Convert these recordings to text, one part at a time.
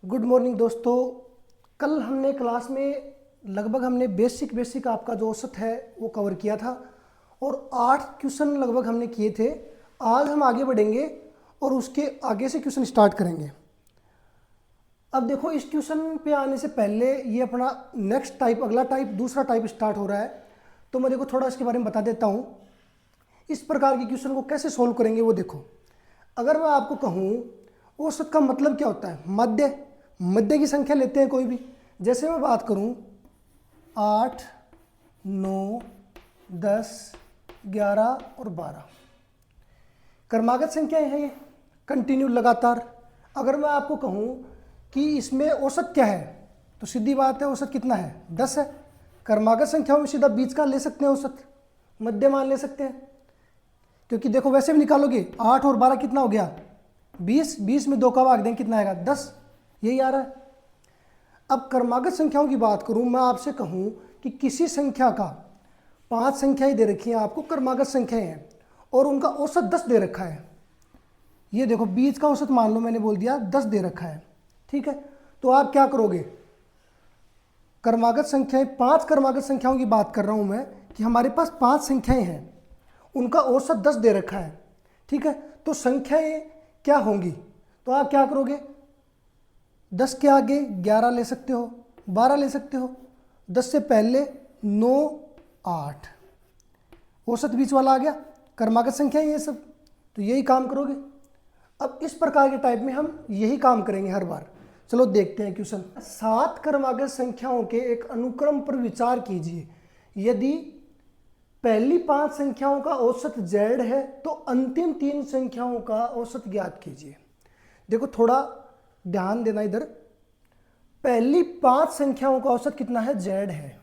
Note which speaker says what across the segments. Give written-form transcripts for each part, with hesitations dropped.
Speaker 1: Good morning दोस्तों। कल हमने क्लास में लगभग हमने बेसिक आपका जो औसत है वो कवर किया था और 8 क्वेश्चन लगभग हमने किए थे। आज हम आगे बढ़ेंगे और उसके आगे से क्वेश्चन स्टार्ट करेंगे। अब देखो, इस क्वेश्चन पे आने से पहले ये अपना नेक्स्ट टाइप, अगला टाइप, दूसरा टाइप स्टार्ट हो रहा है, तो मैं देखो थोड़ा इसके बारे में बता देता हूँ। इस प्रकार के क्वेश्चन को कैसे सोल्व करेंगे वो देखो। अगर मैं आपको कहूँ औसत का मतलब क्या होता है, मध्य की संख्या लेते हैं कोई भी। जैसे मैं बात करूं 8, 9, 10, 11 और 12 क्रमागत संख्याएं हैं, ये कंटिन्यू लगातार। अगर मैं आपको कहूं कि इसमें औसत क्या है, तो सीधी बात है औसत कितना है, 10 है। क्रमागत संख्याओं में सीधा बीच का ले सकते हैं औसत, मध्य मान ले सकते हैं, क्योंकि देखो वैसे भी निकालोगे 8 और 12 कितना हो गया 20, 20 में 2 का भाग दें कितना आएगा 10, यही आ रहा है। अब क्रमागत संख्याओं की बात करूं, मैं आपसे कहूं कि किसी संख्या का 5 संख्याएं दे रखी हैं आपको, क्रमागत संख्याएं हैं, और उनका औसत 10 दे रखा है। ये देखो बीच का औसत मान लो मैंने बोल दिया 10 दे रखा है, ठीक है। तो आप क्या करोगे, क्रमागत संख्याएं, 5 क्रमागत संख्याओं की बात कर रहा हूं मैं कि हमारे पास 5 संख्याएं हैं, उनका औसत 10 दे रखा है, ठीक है। तो संख्याएं क्या होंगी, तो आप क्या करोगे, 10 के आगे 11 ले सकते हो, 12 ले सकते हो, 10 से पहले 9, 8, औसत बीच वाला आ गया, क्रमागत संख्या ये सब, तो यही काम करोगे। अब इस प्रकार के टाइप में हम यही काम करेंगे हर बार। चलो देखते हैं क्वेश्चन। 7 क्रमागत संख्याओं के एक अनुक्रम पर विचार कीजिए। यदि पहली 5 संख्याओं का औसत z है तो अंतिम 3 संख्याओं का औसत ज्ञात कीजिए। देखो थोड़ा ध्यान देना इधर, पहली 5 संख्याओं का औसत कितना है, z है।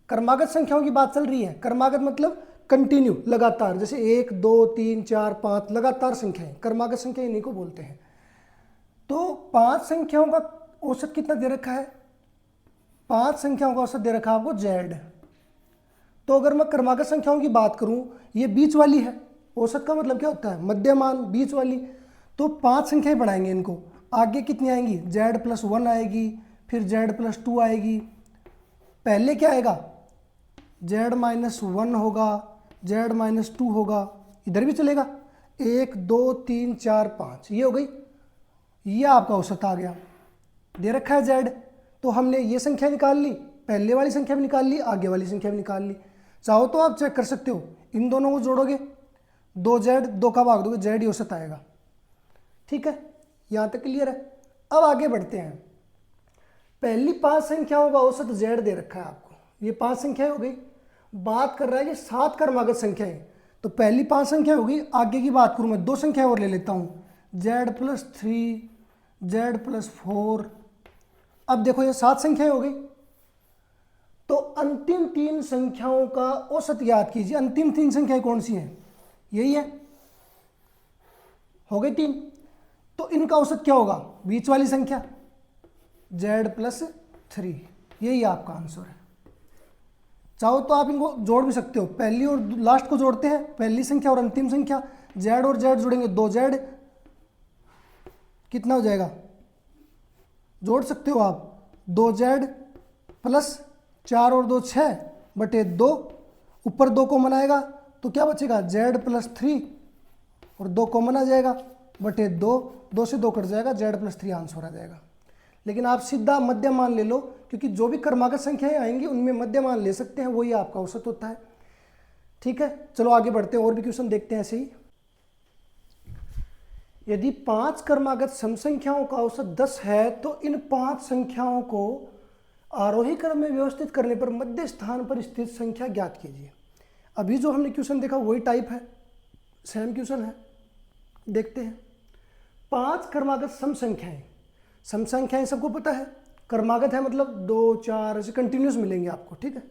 Speaker 1: क्रमागत संख्याओं की बात चल रही है, क्रमागत मतलब कंटिन्यू, लगातार, जैसे 1, 2, 3, 4, 5 लगातार संख्याएं, क्रमागत संख्या इन्हीं को बोलते हैं। तो 5 संख्याओं का औसत कितना दे रखा है, 5 संख्याओं का औसत दे रखा है आपको z। तो अगर मैं क्रमागत संख्याओं की बात करूं, ये बीच वाली है, औसत का मतलब क्या होता है, मध्यमान, बीच वाली। तो 5 संख्याएं बढ़ाएंगे इनको, आगे कितनी आएंगी, z+1 आएगी, फिर z+2 आएगी। पहले क्या आएगा, z-1 होगा, z-2 होगा, इधर भी चलेगा, 1, 2, 3, 4, 5, ये हो गई, ये आपका औसत आ गया, दे रखा है z। तो हमने ये संख्या निकाल ली, पहले वाली संख्या भी निकाल ली, आगे वाली संख्या भी निकाल ली। चाहो तो आप चेक कर सकते हो, इन दोनों को जोड़ोगे, 2z, 2 का भाग दोगे, z ही औसत आएगा, ठीक है। यहां तक क्लियर है। अब आगे बढ़ते हैं। पहली 5 संख्याओं का औसत z दे रखा है आपको, ये 5 संख्याएं हो गई। बात कर रहा है कि 7 क्रमागत संख्याएं, तो पहली 5 संख्या हो गई। आगे की बात करूं मैं, 2 संख्याएं और ले लेता हूं, z+3, z+4। अब देखो ये 7 संख्याएं हो गई। तो अंतिम 3 संख्याओं का औसत ज्ञात कीजिए। अंतिम 3 संख्याएं कौन सी हैं, यही है, हो गई 3। तो इनका औसत क्या होगा, बीच वाली संख्या z+3, यही आपका आंसर है। चाहो तो आप इनको जोड़ भी सकते हो, पहली और लास्ट को जोड़ते हैं, पहली संख्या और अंतिम संख्या, z और z जोड़ेंगे 2z, कितना हो जाएगा, जोड़ सकते हो आप, 2z प्लस 4 और 2 6 बटे 2, ऊपर 2 कॉमन आएगा तो क्या बचेगा, z+3 और 2 कॉमन आ जाएगा बटे 2, 2 से 2 कट जाएगा, z+3 आंसर आ जाएगा। लेकिन आप सीधा मध्य मान ले लो, क्योंकि जो भी क्रमागत संख्याएं आएंगी उनमें मध्य मान ले सकते हैं, वही आपका औसत होता है, ठीक है। चलो आगे बढ़ते हैं, और भी क्वेश्चन देखते हैं ऐसे ही। यदि 5 क्रमागत सम संख्याओं का औसत 10 है तो इन 5 संख्याओं को आरोही क्रम में व्यवस्थित करने पर मध्य स्थान पर स्थित संख्या ज्ञात कीजिए। अभी जो हमने क्वेश्चन देखा वही टाइप है, सेम क्वेश्चन है, देखते हैं। 5 क्रमागत सम संख्याएं सबको पता है, क्रमागत है मतलब 2, 4 ऐसे कंटिन्यूस मिलेंगे आपको, ठीक है।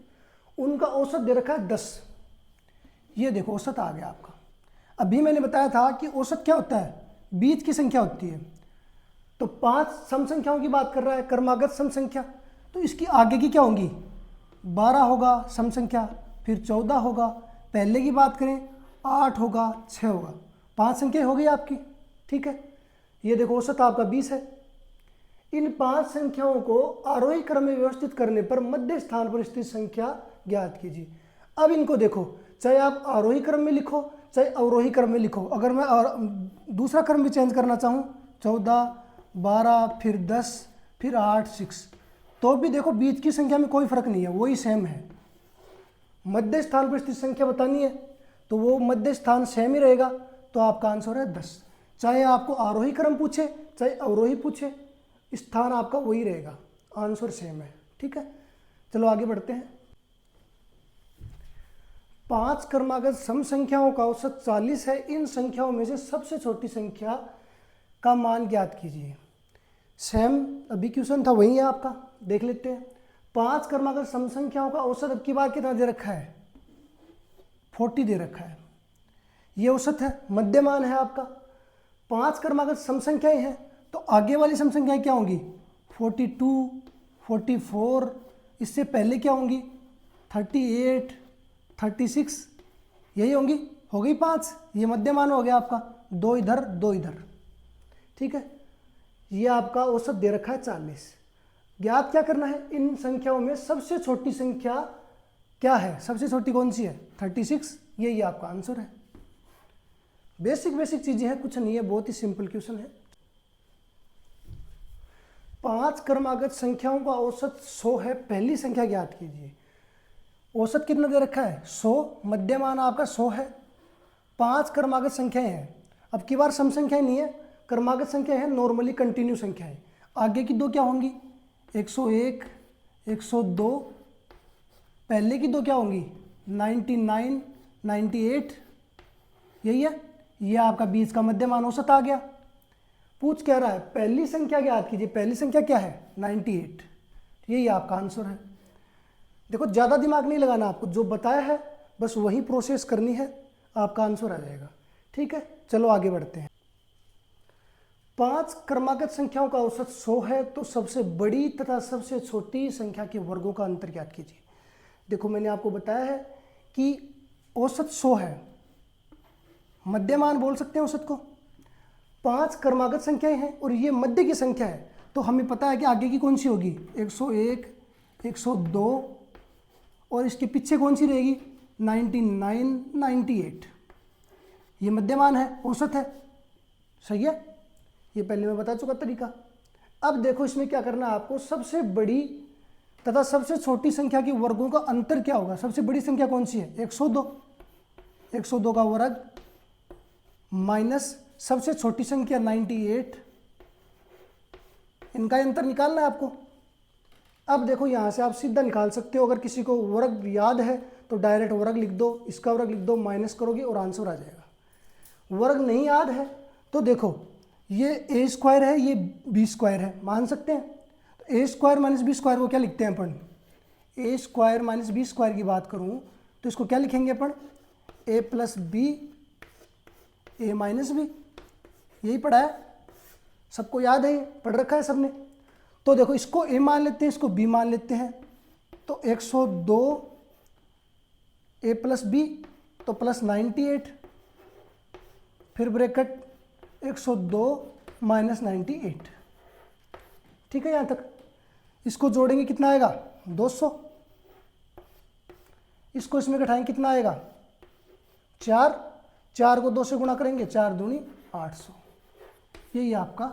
Speaker 1: उनका औसत दे रखा है 10, ये देखो औसत आ गया आपका। अभी मैंने बताया था कि औसत क्या होता है, बीच की संख्या होती है। तो 5 सम संख्याओं की बात कर रहा है, क्रमागत सम संख्या, तो इसकी आगे की क्या होंगी, 12 होगा सम संख्या, फिर 14 होगा, पहले की बात करें 8 होगा, 6 होगा, 5 संख्या हो गई आपकी, ठीक है। ये देखो औसत आपका 20 है। इन 5 संख्याओं को आरोही क्रम में व्यवस्थित करने पर मध्य स्थान पर स्थित संख्या ज्ञात कीजिए। अब इनको देखो, चाहे आप आरोही क्रम में लिखो चाहे अवरोही क्रम में लिखो, अगर मैं दूसरा क्रम भी चेंज करना चाहूँ 14, 12, फिर 10, फिर 8, 6, तो भी देखो बीच की संख्या में कोई फर्क नहीं है, वही सेम है। मध्य स्थान पर स्थित संख्या बतानी है तो वो मध्य स्थान सेम ही रहेगा, तो आपका आंसर है 10। चाहे आपको आरोही क्रम पूछे चाहे अवरोही पूछे, स्थान आपका वही रहेगा, आंसर सेम है। ठीक है, चलो आगे बढ़ते हैं। 5 क्रमागत सम संख्याओं का औसत 40 है, इन संख्याओं में से सबसे छोटी संख्या का मान ज्ञात कीजिए। सेम अभी क्वेश्चन था वही है आपका, देख लेते हैं। 5 क्रमागत सम संख्याओं का औसत अब की बार कितना दे रखा है, 40 दे रखा है, ये औसत है, मध्यमान है आपका। 5 क्रमागत सम संख्याएं हैं तो आगे वाली सम संख्याएं क्या होंगी, 42, 44, इससे पहले क्या होंगी 38, 36, यही होंगी, हो गई 5, ये मध्यमान हो गया आपका, 2 इधर 2 इधर। ठीक है, ये आपका औसत दे रखा है 40। ज्ञात क्या करना है, इन संख्याओं में सबसे छोटी संख्या क्या है, सबसे छोटी कौन सी है 36, यही आपका आंसर है। बेसिक चीजें हैं, कुछ नहीं है, बहुत ही सिंपल क्वेश्चन है। 5 क्रमागत संख्याओं का औसत 100 है, पहली संख्या ज्ञात कीजिए। औसत कितना दे रखा है 100, मध्यमान आपका 100 है, 5 क्रमागत संख्याएं हैं। अब की बार सम संख्याएं नहीं है, क्रमागत संख्या है, नॉर्मली कंटिन्यू संख्या है। आगे की दो क्या होंगी 101, 102, पहले की दो क्या होंगी 99, 98, यही है, ये आपका बीच का मध्यमान औसत आ गया। पूछ क्या रहा है, पहली संख्या ज्ञात कीजिए, पहली संख्या क्या है 98, यही आपका आंसर है। देखो ज़्यादा दिमाग नहीं लगाना आपको, जो बताया है बस वही प्रोसेस करनी है, आपका आंसर आ जाएगा। ठीक है, चलो आगे बढ़ते हैं। 5 क्रमागत संख्याओं का औसत 100 है, तो सबसे बड़ी तथा सबसे छोटी संख्या के वर्गों का अंतर ज्ञात कीजिए। देखो मैंने आपको बताया है कि औसत 100 है, मध्यमान बोल सकते हैं औसत को। 5 क्रमागत संख्याएं हैं और ये मध्य की संख्या है, तो हमें पता है कि आगे की कौन सी होगी 101, 102, और इसके पीछे कौन सी रहेगी 99, 98, ये मध्यमान है, औसत है, सही है, ये पहले मैं बता चुका तरीका। अब देखो इसमें क्या करना है आपको, सबसे बड़ी तथा सबसे छोटी संख्या के वर्गों का अंतर क्या होगा। सबसे बड़ी संख्या कौन सी है 102, 102 का वर्ग माइनस सबसे छोटी संख्या 98, इनका अंतर निकालना है आपको। अब देखो यहाँ से आप सीधा निकाल सकते हो, अगर किसी को वर्ग याद है तो डायरेक्ट वर्ग लिख दो, इसका वर्ग लिख दो, माइनस करोगे और आंसर आ जाएगा। वर्ग नहीं याद है तो देखो ये ए स्क्वायर है, ये बी स्क्वायर है, मान सकते हैं। तो ए स्क्वायर माइनस बी स्क्वायर को क्या लिखते हैं अपन, ए स्क्वायर माइनस बी स्क्वायर की बात करूँ तो इसको क्या लिखेंगे अपन, ए प्लस बी, ए माइनस बी, यही पढ़ा है, सबको याद है, ये पढ़ रखा है सबने। तो देखो इसको ए मान लेते हैं, इसको बी मान लेते हैं, तो 102 ए प्लस बी तो प्लस 98, फिर ब्रैकेट 102 माइनस 98। ठीक है, यहाँ तक। इसको जोड़ेंगे कितना आएगा 200, इसको इसमें घटाएंगे कितना आएगा 4, 4 को 2 से गुणा करेंगे 4 दूनी 800, यही आपका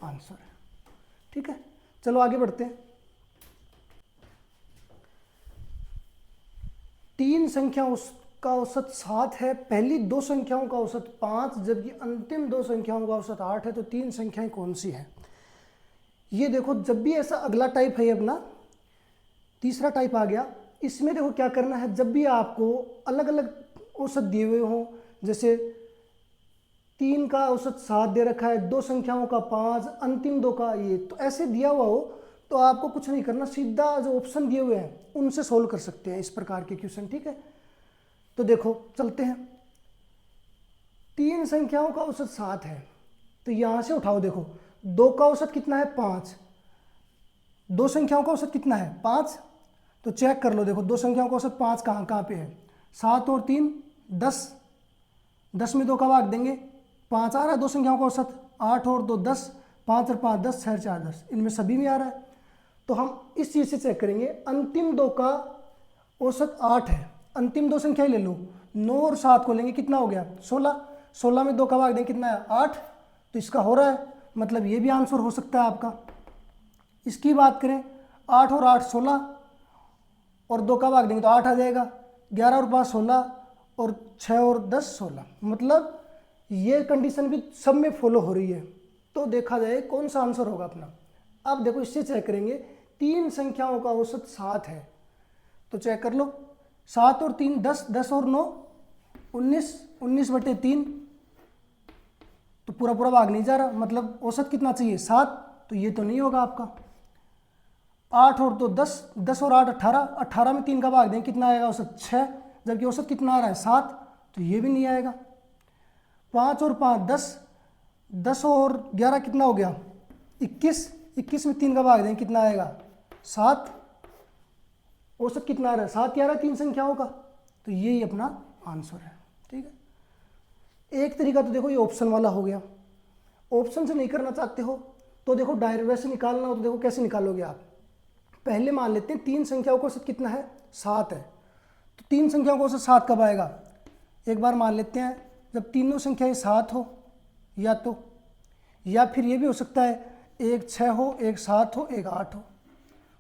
Speaker 1: आंसर है। ठीक है, चलो आगे बढ़ते हैं। 3 संख्याओं का औसत 7 है, पहली 2 संख्याओं का औसत 5 जबकि अंतिम 2 संख्याओं का औसत 8 है, तो 3 संख्याएं कौन सी हैं। ये देखो जब भी ऐसा अगला टाइप है अपना तीसरा टाइप आ गया, इसमें देखो क्या करना है, जब भी आपको अलग अलग औसत दिए हुए हों, जैसे 3 का औसत 7 दे रखा है, 2 संख्याओं का 5, अंतिम 2 का ये, तो ऐसे दिया हुआ हो तो आपको कुछ नहीं करना, सीधा जो ऑप्शन दिए हुए हैं उनसे सोल्व कर सकते हैं इस प्रकार के क्वेश्चन। ठीक है, तो देखो चलते हैं। 3 संख्याओं का औसत 7 है, तो यहाँ से उठाओ, देखो 2 का औसत कितना है 5, 2 संख्याओं का औसत कितना है 5, तो चेक कर लो, देखो 2 संख्याओं का औसत 5 कहाँ कहाँ पे है, 7 और 3 10, 10 में 2 का भाग देंगे 5 आ रहा है, 2 संख्याओं का औसत 8 और 2 10, 5 और 5 10, 6 और 4 10, इनमें सभी में आ रहा है। तो हम इस चीज़ से चेक करेंगे, अंतिम दो का औसत 8 है, अंतिम दो संख्या ही ले लो, 9 और 7 को लेंगे, कितना हो गया 16, 16 में 2 का भाग दें कितना है 8, तो इसका हो रहा है, मतलब ये भी आंसर हो सकता है आपका। इसकी बात करें 8 और 8 16 और 2 का भाग देंगे तो 8 आ जाएगा, 11 और 5 16 और 6 और 10 16, मतलब ये कंडीशन भी सब में फॉलो हो रही है। तो देखा जाए कौन सा आंसर होगा अपना। अब देखो इससे चेक करेंगे, 3 संख्याओं का औसत 7 है, तो चेक कर लो, 7 और 3 10, 10 और 9 19, 19/3, तो पूरा पूरा भाग नहीं जा रहा, मतलब औसत कितना चाहिए 7, तो ये तो नहीं होगा आपका। 8 और 2 10, 10 और 8 18, 18 में 3 का भाग दें कितना आएगा औसत 6, जबकि औसत कितना आ रहा है 7, तो ये भी नहीं आएगा। 5 और 5 10, 10 और 11 कितना हो गया 21, 21 में 3 का भाग दें कितना आएगा 7, औसत कितना आ रहा है 7 ही आ रहा है 3 संख्याओं का, तो यही अपना आंसर है। ठीक है, एक तरीका तो देखो ये ऑप्शन वाला हो गया। ऑप्शन से नहीं करना चाहते हो तो देखो डायरेक्ट से निकालना हो तो देखो कैसे निकालोगे आप। पहले मान लेते हैं 3 संख्याओं का औसत कितना है 7 है, तो 3 संख्याओं का औसत 7 कब आएगा, एक बार मान लेते हैं जब तीनों संख्याएं 7 हो, या फिर ये भी हो सकता है एक 6 हो, एक 7 हो, एक 8 हो,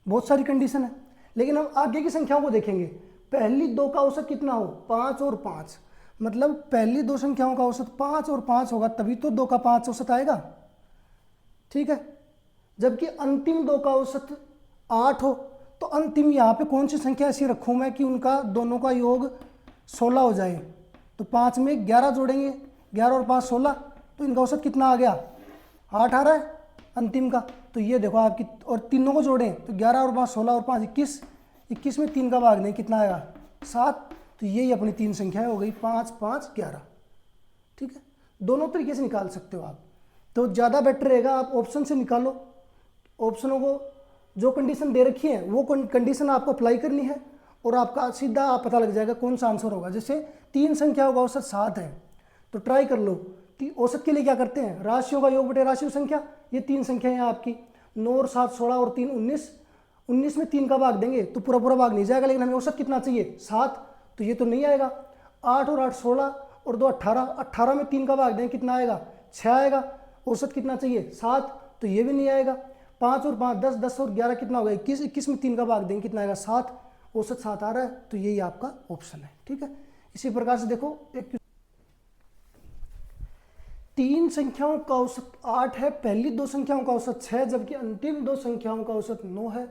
Speaker 1: बहुत सारी कंडीशन है। लेकिन हम आगे की संख्याओं को देखेंगे, पहली 2 का औसत कितना हो 5 और 5, मतलब पहली 2 संख्याओं का औसत 5 और 5 होगा, तभी तो 2 का 5 औसत आएगा। ठीक है, जबकि अंतिम 2 का औसत 8 हो, तो अंतिम यहाँ पे कौन सी संख्या ऐसी रखूँ मैं कि उनका दोनों का योग 16 हो जाए, तो 5 में 11 जोड़ेंगे, 11 और 5 16, तो इनका औसत कितना आ गया 8 आ रहा है अंतिम का। तो ये देखो आपकी, और तीनों को जोड़ें तो 11 और 5 16 और 5 21, 21 में 3 का भाग दें कितना आएगा 7, तो यही अपनी 3 संख्याएं हो गई 5 5 11। ठीक है, दोनों तरीके से निकाल सकते हो आप, तो ज़्यादा बेटर रहेगा आप ऑप्शन से निकालो। ऑप्शनों को जो कंडीशन दे रखी है वो कंडीशन आपको अप्लाई करनी है और आपका सीधा आप पता लग जाएगा कौन सा आंसर होगा। जैसे 3 संख्याओं का औसत 7 है, तो ट्राई कर लो कि औसत के लिए क्या करते हैं, राशियों का योग बटे राशियों संख्या, ये 3 संख्याएं हैं आपकी, 9 और 7 16 और 3 19, 19 में 3 का भाग देंगे तो पूरा पूरा भाग नहीं जाएगा, लेकिन हमें औसत कितना चाहिए 7, तो ये तो नहीं आएगा। 8 और 8 16 और 2 18, 18 में 3 का भाग देंगे कितना आएगा 6 आएगा, औसत कितना चाहिए 7, तो ये भी नहीं आएगा। 5 और 5 10, 10 और 11 कितना होगा 21, 21 में 3 का भाग देंगे कितना आएगा 7, औसत 7 आ रहा है, तो यही आपका ऑप्शन है। ठीक है, इसी प्रकार से देखो, एक 3 संख्याओं का औसत 8 है, पहली 2 संख्याओं का औसत 6, जबकि अंतिम 2 संख्याओं का औसत 9 है,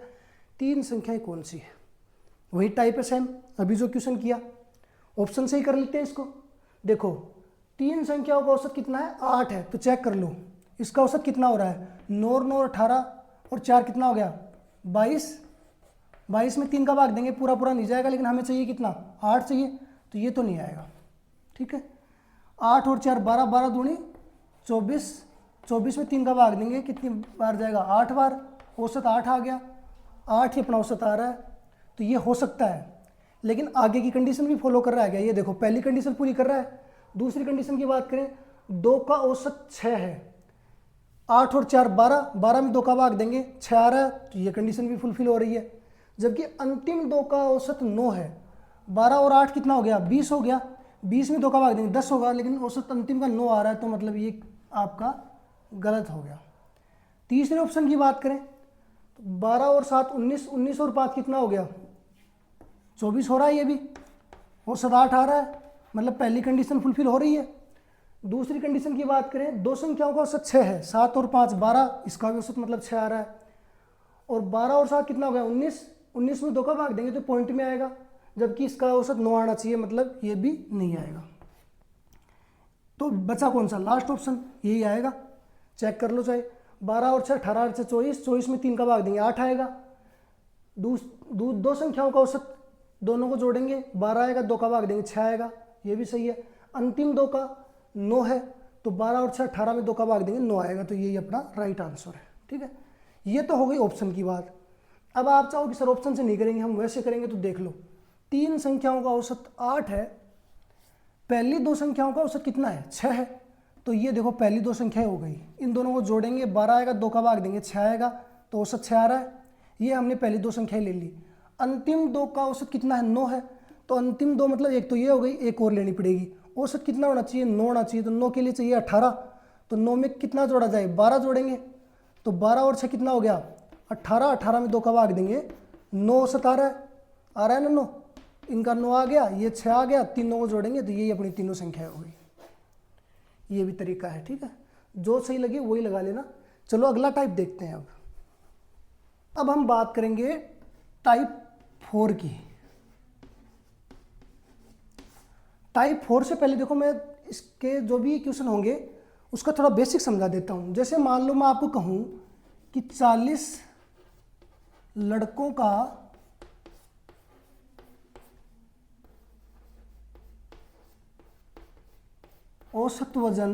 Speaker 1: 3 संख्याएं कौन सी है, वही टाइप है सेम अभी जो क्वेश्चन किया, ऑप्शन से ही कर लेते हैं इसको। देखो 3 संख्याओं का औसत कितना है 8 है, तो चेक कर लो इसका औसत कितना हो रहा है 9 और 9 18 और 4 कितना हो गया 22, 22 में 3 का भाग देंगे पूरा पूरा नहीं जाएगा, लेकिन हमें चाहिए कितना 8 चाहिए, तो ये तो नहीं आएगा। ठीक है, 8 और 4 12, 12 दूनी 24, 24 में 3 का भाग देंगे कितनी बार जाएगा 8 बार, औसत 8 आ गया, 8 ही अपना औसत आ रहा है, तो ये हो सकता है। लेकिन आगे की कंडीशन भी फॉलो कर रहा है क्या, ये देखो पहली कंडीशन पूरी कर रहा है। दूसरी कंडीशन की बात करें, 2 का औसत 6 है, 8 और 4 12, 12 में 2 का भाग देंगे 6 आ रहा है, तो ये कंडीशन भी फुलफिल हो रही है। जबकि अंतिम 2 का औसत 9 है, 12 और 8 कितना हो गया 20 हो गया, 20 में 2 का भाग देंगे 10 होगा, लेकिन औसत अंतिम का 9 आ रहा है, तो मतलब ये आपका गलत हो गया। तीसरे ऑप्शन की बात करें तो 12 और 7 19, 19 और 5 कितना हो गया 24 हो रहा है, ये भी औसत 8 आ रहा है, मतलब पहली कंडीशन फुलफिल हो रही है। दूसरी कंडीशन की बात करें, 2 संख्याओं का औसत 6 है, 7 और 5 12, इसका भी औसत मतलब 6 आ रहा है, और 12 और 7 कितना हो गया 19, 19 में 2 का भाग देंगे तो पॉइंट में आएगा, जबकि इसका औसत 9 आना चाहिए, मतलब ये भी नहीं आएगा। तो बचा कौन सा, लास्ट ऑप्शन यही आएगा, चेक कर लो चाहे 12 और 6 18 और 24, 24 में 3 का भाग देंगे 8 आएगा। 2 संख्याओं का औसत दोनों को जोड़ेंगे 12 आएगा, 2 का भाग देंगे 6 आएगा, ये भी सही है। अंतिम 2 का 9 है, तो 12 और 6 18 में 2 का भाग देंगे 9 आएगा, तो यही अपना राइट आंसर है। ठीक है, ये तो हो गई ऑप्शन की बात। अब आप चाहो कि सर ऑप्शन से नहीं करेंगे, हम वैसे करेंगे, तो देख लो 3 संख्याओं का औसत 8 है, पहली 2 संख्याओं का औसत कितना है 6 है, तो ये देखो पहली दो संख्याएं हो गई, इन दोनों को जोड़ेंगे 12 आएगा, 2 का भाग देंगे 6 आएगा, तो औसत 6 आ रहा है। ये हमने पहली दो संख्याएं ले ली। अंतिम दो का औसत कितना है, 9 है। तो अंतिम दो मतलब एक तो ये हो गई, एक और लेनी पड़ेगी। औसत कितना होना चाहिए, 9 होना चाहिए। तो 9 के लिए चाहिए 18, तो 9 में कितना जोड़ा जाए, 12 जोड़ेंगे। तो 12 और 6 कितना हो गया, 18। 18 में 2 का भाग देंगे, 9 औसत आ रहा है ना 9। इनका 9 आ गया, ये 6 आ गया, 3 को जोड़ेंगे तो यही अपनी तीनों संख्याएं हो गई। ये भी तरीका है, ठीक है। जो सही लगे वही लगा लेना। चलो अगला टाइप देखते हैं। अब हम बात करेंगे टाइप 4 की। टाइप 4 से पहले देखो मैं इसके जो भी क्वेश्चन होंगे उसका थोड़ा बेसिक समझा देता हूं। जैसे मान लो मैं आपको कहूं कि 40 लड़कों का औसत वजन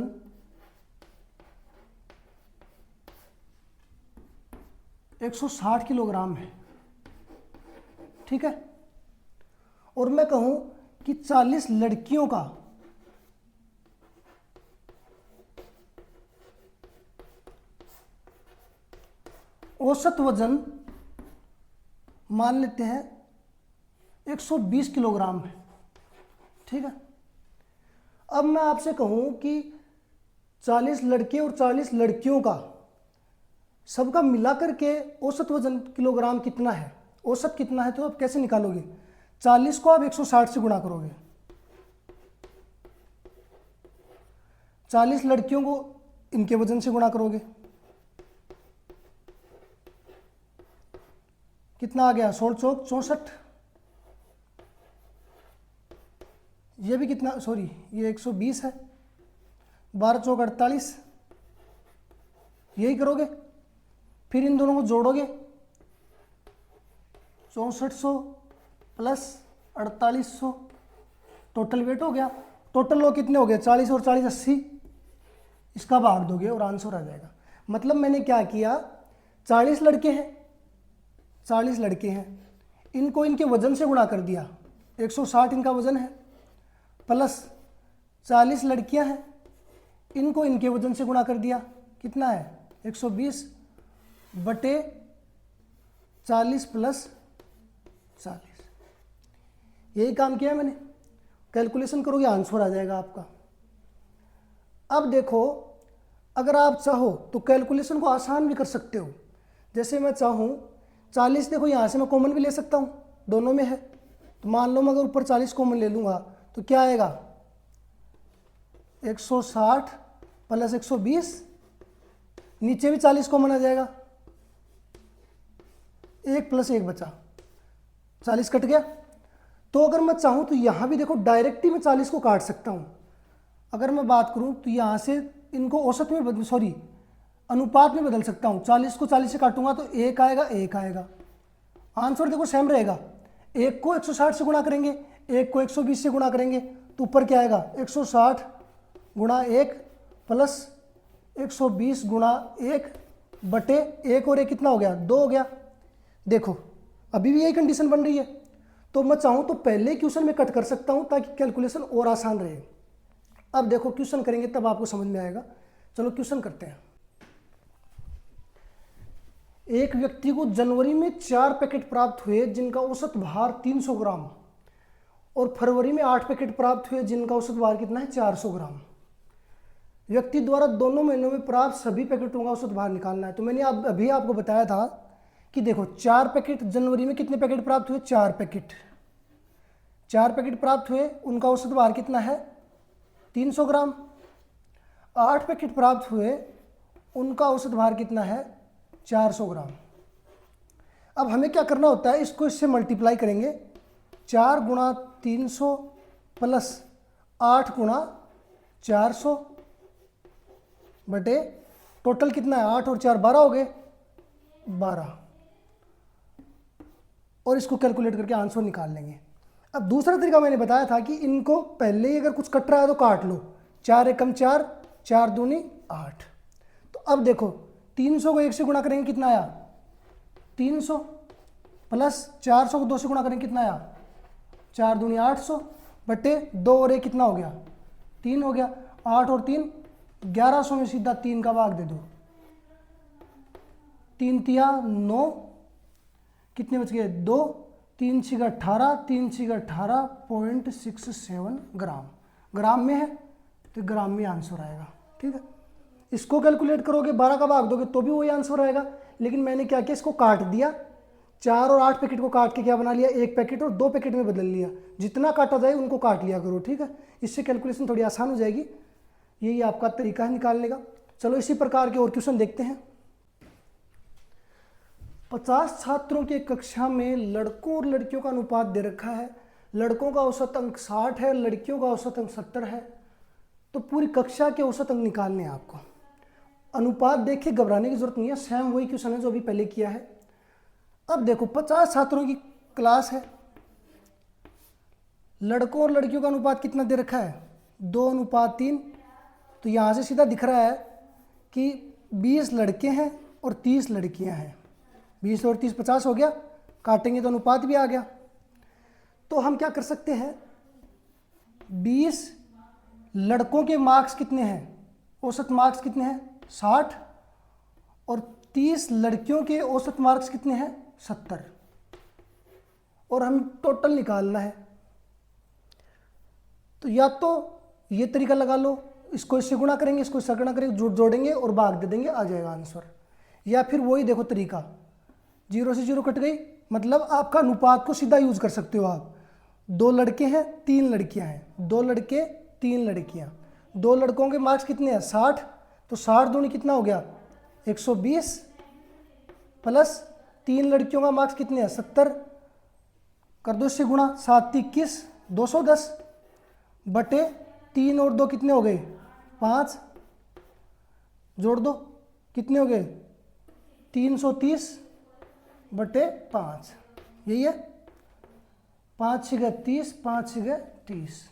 Speaker 1: 160 किलोग्राम है, ठीक है। और मैं कहूं कि 40 लड़कियों का औसत वजन मान लेते हैं 120 किलोग्राम है, ठीक है। अब मैं आपसे कहूं कि 40 लड़के और 40 लड़कियों का सबका मिलाकर के औसत वजन किलोग्राम कितना है, औसत कितना है, तो आप कैसे निकालोगे। 40 को आप 160 से गुणा करोगे, 40 लड़कियों को इनके वजन से गुणा करोगे, कितना आ गया, 16 चौक 64। ये भी कितना, सॉरी ये 120 है, 12 चौक 48। यही करोगे, फिर इन दोनों को जोड़ोगे, 6400 प्लस 4800, टोटल वेट हो गया। टोटल लोग कितने हो गए, 40 और 40 80। इसका भाग दोगे और आंसर आ जाएगा। मतलब मैंने क्या किया, 40 लड़के हैं, 40 लड़के हैं, इनको इनके वजन से गुणा कर दिया, 160 इनका वजन है, प्लस 40 लड़कियां हैं, इनको इनके वजन से गुणा कर दिया, कितना है 120 बटे 40 प्लस 40। यही काम किया मैंने। कैलकुलेशन करोगे आंसर आ जाएगा आपका। अब देखो, अगर आप चाहो तो कैलकुलेशन को आसान भी कर सकते हो। जैसे मैं चाहूँ 40, देखो यहाँ से मैं कॉमन भी ले सकता हूँ, दोनों में है। तो मान लो मैं अगर ऊपर 40 कॉमन ले लूँगा तो क्या आएगा, 160 प्लस 120, नीचे भी 40 कॉमन आ जाएगा, 1 प्लस 1 बचा, 40 कट गया। तो अगर मैं चाहूँ तो यहाँ भी देखो डायरेक्ट ही मैं 40 को काट सकता हूँ। अगर मैं बात करूँ तो यहाँ से इनको औसत में सॉरी अनुपात में बदल सकता हूँ। 40 को 40 से काटूंगा तो 1 आएगा, 1 आएगा। आंसर देखो सेम रहेगा। 1 को 160 से गुणा करेंगे, 1 को 120 से गुणा करेंगे तो ऊपर क्या आएगा, 160 गुणा 1 प्लस 120 गुणा 1 बटे 1 और 1 कितना हो गया, 2 हो गया। देखो अभी भी यही कंडीशन बन रही है। तो मैं चाहूँ तो पहले क्वेश्चन में कट कर सकता हूँ ताकि कैलकुलेशन और आसान रहे। अब देखो क्वेश्चन करेंगे तब आपको समझ में आएगा। चलो क्वेश्चन करते हैं। एक व्यक्ति को जनवरी में 4 पैकेट प्राप्त हुए जिनका औसत भार 300 ग्राम और फरवरी में 8 पैकेट प्राप्त हुए जिनका औसत भार कितना है, 400 ग्राम। व्यक्ति द्वारा दोनों महीनों में प्राप्त सभी पैकेटों का औसत भार निकालना है। तो मैंने अभी आपको बताया था कि देखो 4 पैकेट, जनवरी में कितने पैकेट प्राप्त हुए, 4 पैकेट। 4 पैकेट प्राप्त हुए, उनका औसत भार कितना है, 300 ग्राम। 8 पैकेट प्राप्त हुए, उनका औसत भार कितना है, 400 ग्राम। अब हमें क्या करना होता है, इसको इससे मल्टीप्लाई करेंगे, 4 गुणा 300 प्लस 8 गुणा 400 बटे टोटल कितना है, 8 और 4 12 हो गए, 12। और इसको कैलकुलेट करके आंसर निकाल लेंगे। अब दूसरा तरीका मैंने बताया था कि इनको पहले ही अगर कुछ कट रहा है तो काट लो, 4 एकम 4, 4 दूनी 8। तो अब देखो 300 को 1 से गुणा करेंगे कितना आया, 300 प्लस 400 को 2 से गुणा करेंगे कितना आया, 4 दूनी 800 बटे 2 और 1 कितना हो गया, 3 हो गया। 8 और 3 1100 में सीधा 3 का भाग दे दो, 3 तिया 9, कितने बच गए 2, 3 छिगा 18, 3 छिगा 18.67 ग्राम, ग्राम में है तो ग्राम में आंसर आएगा। ठीक है, इसको कैलकुलेट करोगे 12 का भाग दोगे तो भी वही आंसर आएगा, लेकिन मैंने क्या किया, इसको काट दिया, 4 और 8 पैकेट को काट के क्या बना लिया, 1 पैकेट और 2 पैकेट में बदल लिया, जितना काटा जाए उनको काट लिया करो। ठीक है, इससे कैलकुलेशन थोड़ी आसान हो जाएगी, यही आपका तरीका है निकालने का। चलो इसी प्रकार के और क्वेश्चन देखते हैं। 50 छात्रों की कक्षा में लड़कों और लड़कियों का अनुपात दे रखा है, लड़कों का औसत अंक 60 है, लड़कियों का औसत अंक 70 है, तो पूरी कक्षा के औसत अंक निकालने हैं आपको। अनुपात देख के घबराने की जरूरत नहीं है, सेम वही क्वेश्चन है जो अभी पहले किया है। अब देखो 50 छात्रों की क्लास है, लड़कों और लड़कियों का अनुपात कितना दे रखा है, 2:3, तो यहाँ से सीधा दिख रहा है कि 20 लड़के हैं और 30 लड़कियां हैं, 20 और 30 50 हो गया, काटेंगे तो अनुपात भी आ गया। तो हम क्या कर सकते हैं, 20 लड़कों के मार्क्स कितने हैं, औसत मार्क्स कितने हैं 60, और 30 लड़कियों के औसत मार्क्स कितने हैं 70, और हम टोटल निकालना है। तो या तो ये तरीका लगा लो, इसको इससे गुणा करेंगे, इसको इससे गुणा करेंगे, जोड़ेंगे और भाग दे देंगे, आ जाएगा आंसर। या फिर वही देखो तरीका, 0 से 0 कट गई, मतलब आपका अनुपात को सीधा यूज कर सकते हो आप। 2 लड़के हैं 3 लड़कियां हैं, 2 लड़के 3 लड़कियां, 2 लड़कों के मार्क्स कितने हैं 60, तो 60 दूनी कितना हो गया 120, प्लस 3 लड़कियों का मार्क्स कितने हैं 70, कर दो इससे गुणा, 7 21 210, बटे 3 और 2 कितने हो गए 5, जोड़ दो कितने हो गए 330 बटे 5, यही है, 5 6 30, 5 6 30,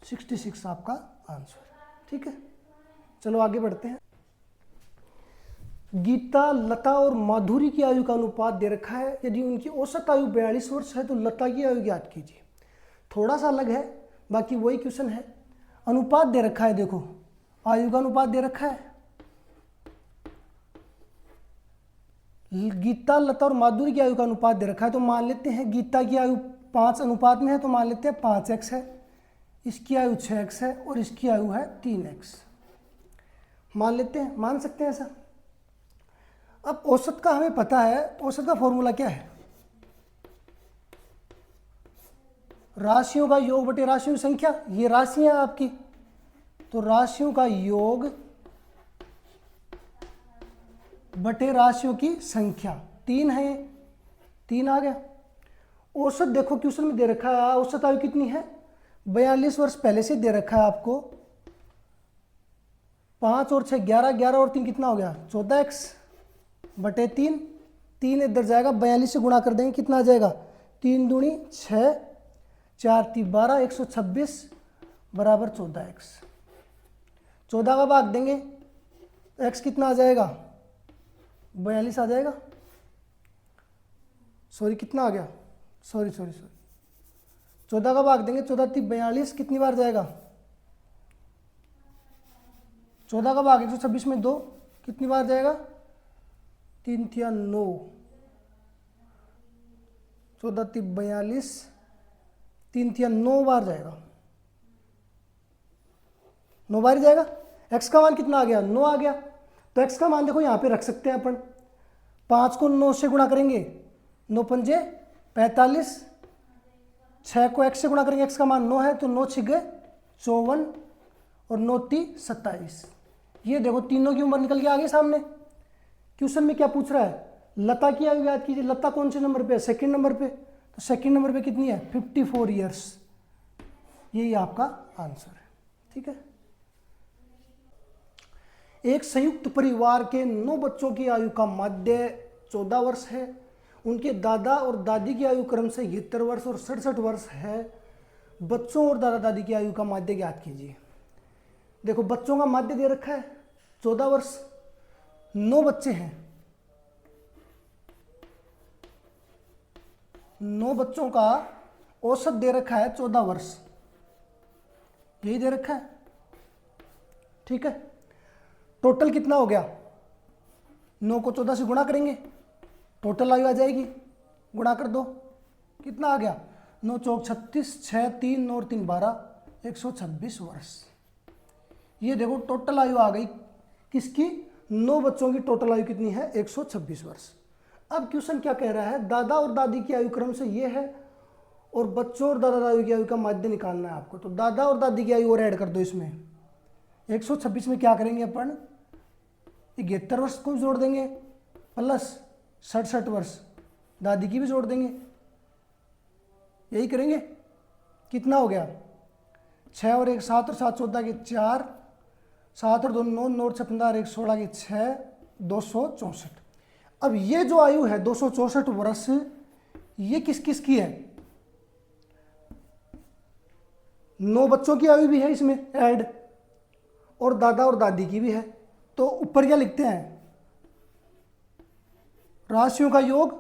Speaker 1: 66 आपका आंसर। ठीक है, चलो आगे बढ़ते हैं। गीता, लता और माधुरी की आयु का अनुपात दे रखा है, यदि उनकी औसत आयु 42 वर्ष है तो लता की आयु ज्ञात कीजिए। थोड़ा सा अलग है, बाकी वही क्वेश्चन है। अनुपात दे रखा है, देखो आयु का अनुपात दे रखा है, गीता, लता और माधुरी की आयु का अनुपात दे रखा है, तो मान लेते हैं गीता की आयु 5 अनुपात में है, तो मान लेते हैं 5x है, इसकी आयु 6x है और इसकी आयु है 3x, मान लेते हैं, मान सकते हैं ऐसा। अब औसत का हमें पता है, औसत का फॉर्मूला क्या है, राशियों का योग बटे राशियों की संख्या, ये राशियां आपकी, तो राशियों का योग बटे राशियों की संख्या, 3 है, 3 आ गया। औसत देखो क्वेश्चन में दे रखा है, औसत आयु कितनी है 42 वर्ष पहले से दे रखा है आपको, 5 और 6 11, 11 और 3 कितना हो गया 14x बटे 3, 3 इधर जाएगा, 42 से गुणा कर देंगे कितना आ जाएगा 3 दूनी 6, 4 3 12, 126 बराबर 14x, 14 का भाग देंगे x कितना आ जाएगा 42 आ जाएगा, सॉरी कितना आ गया, सॉरी 14 का भाग देंगे, 14 3 42, कितनी बार जाएगा 14 का भाग 126 में 2, कितनी बार जाएगा 3 3 9, 14 3 42, 3 3 9 बार जाएगा, 9 बार ही जाएगा। x का मान कितना आ गया 9 आ गया, तो x का मान देखो यहाँ पे रख सकते हैं अपन, 5 को 9 से गुणा करेंगे 9 पंजे 45, 6 को x से गुणा करेंगे, x का मान 9 है, तो 9 6 54 और 9 3 27, ये देखो तीनों की उम्र निकल के आ गई सामने। क्वेश्चन में क्या पूछ रहा है, लता की आयु याद कीजिए, लता कौन से नंबर पे है सेकंड नंबर पे, तो सेकंड नंबर पे कितनी है 54 ईयर्स, यही आपका आंसर है। ठीक है, एक संयुक्त परिवार के 9 बच्चों की आयु का माध्य 14 वर्ष है, उनके दादा और दादी की आयु क्रम से 71 वर्ष और 67 वर्ष है, बच्चों और दादा दादी की आयु का माध्य ज्ञात कीजिए। देखो बच्चों का माध्य दे रखा है 14 वर्ष, 9 बच्चे हैं, 9 बच्चों का औसत दे रखा है 14 वर्ष, यही दे रखा है, ठीक है, टोटल कितना हो गया, 9 को 14 से गुणा करेंगे, टोटल आयु आ जाएगी, गुणा कर दो, कितना आ गया, 9 चौक 36, 6 3 और 3 12, 126 वर्ष। ये देखो टोटल आयु आ गई किसकी, 9 बच्चों की टोटल आयु कितनी है, 126 वर्ष। अब क्वेश्चन क्या कह रहा है, दादा और दादी की आयु क्रम से ये है और बच्चों और दादा दादी की आयु का माध्य निकालना है आपको। तो दादा और दादी की आयु और ऐड कर दो इसमें, 126 में क्या करेंगे अपन, 71 वर्ष को भी जोड़ देंगे प्लस 67 वर्ष दादी की भी जोड़ देंगे, यही करेंगे। कितना हो गया, 6 और 1 7 और 7 14 के 4, 7 और 2 9, 9 और 6 15, 1 16 के 6, 264। अब ये जो आयु है 264 वर्ष, ये किस किस की है, 9 बच्चों की आयु भी है इसमें ऐड और दादा और दादी की भी है। तो ऊपर क्या लिखते हैं, राशियों का योग,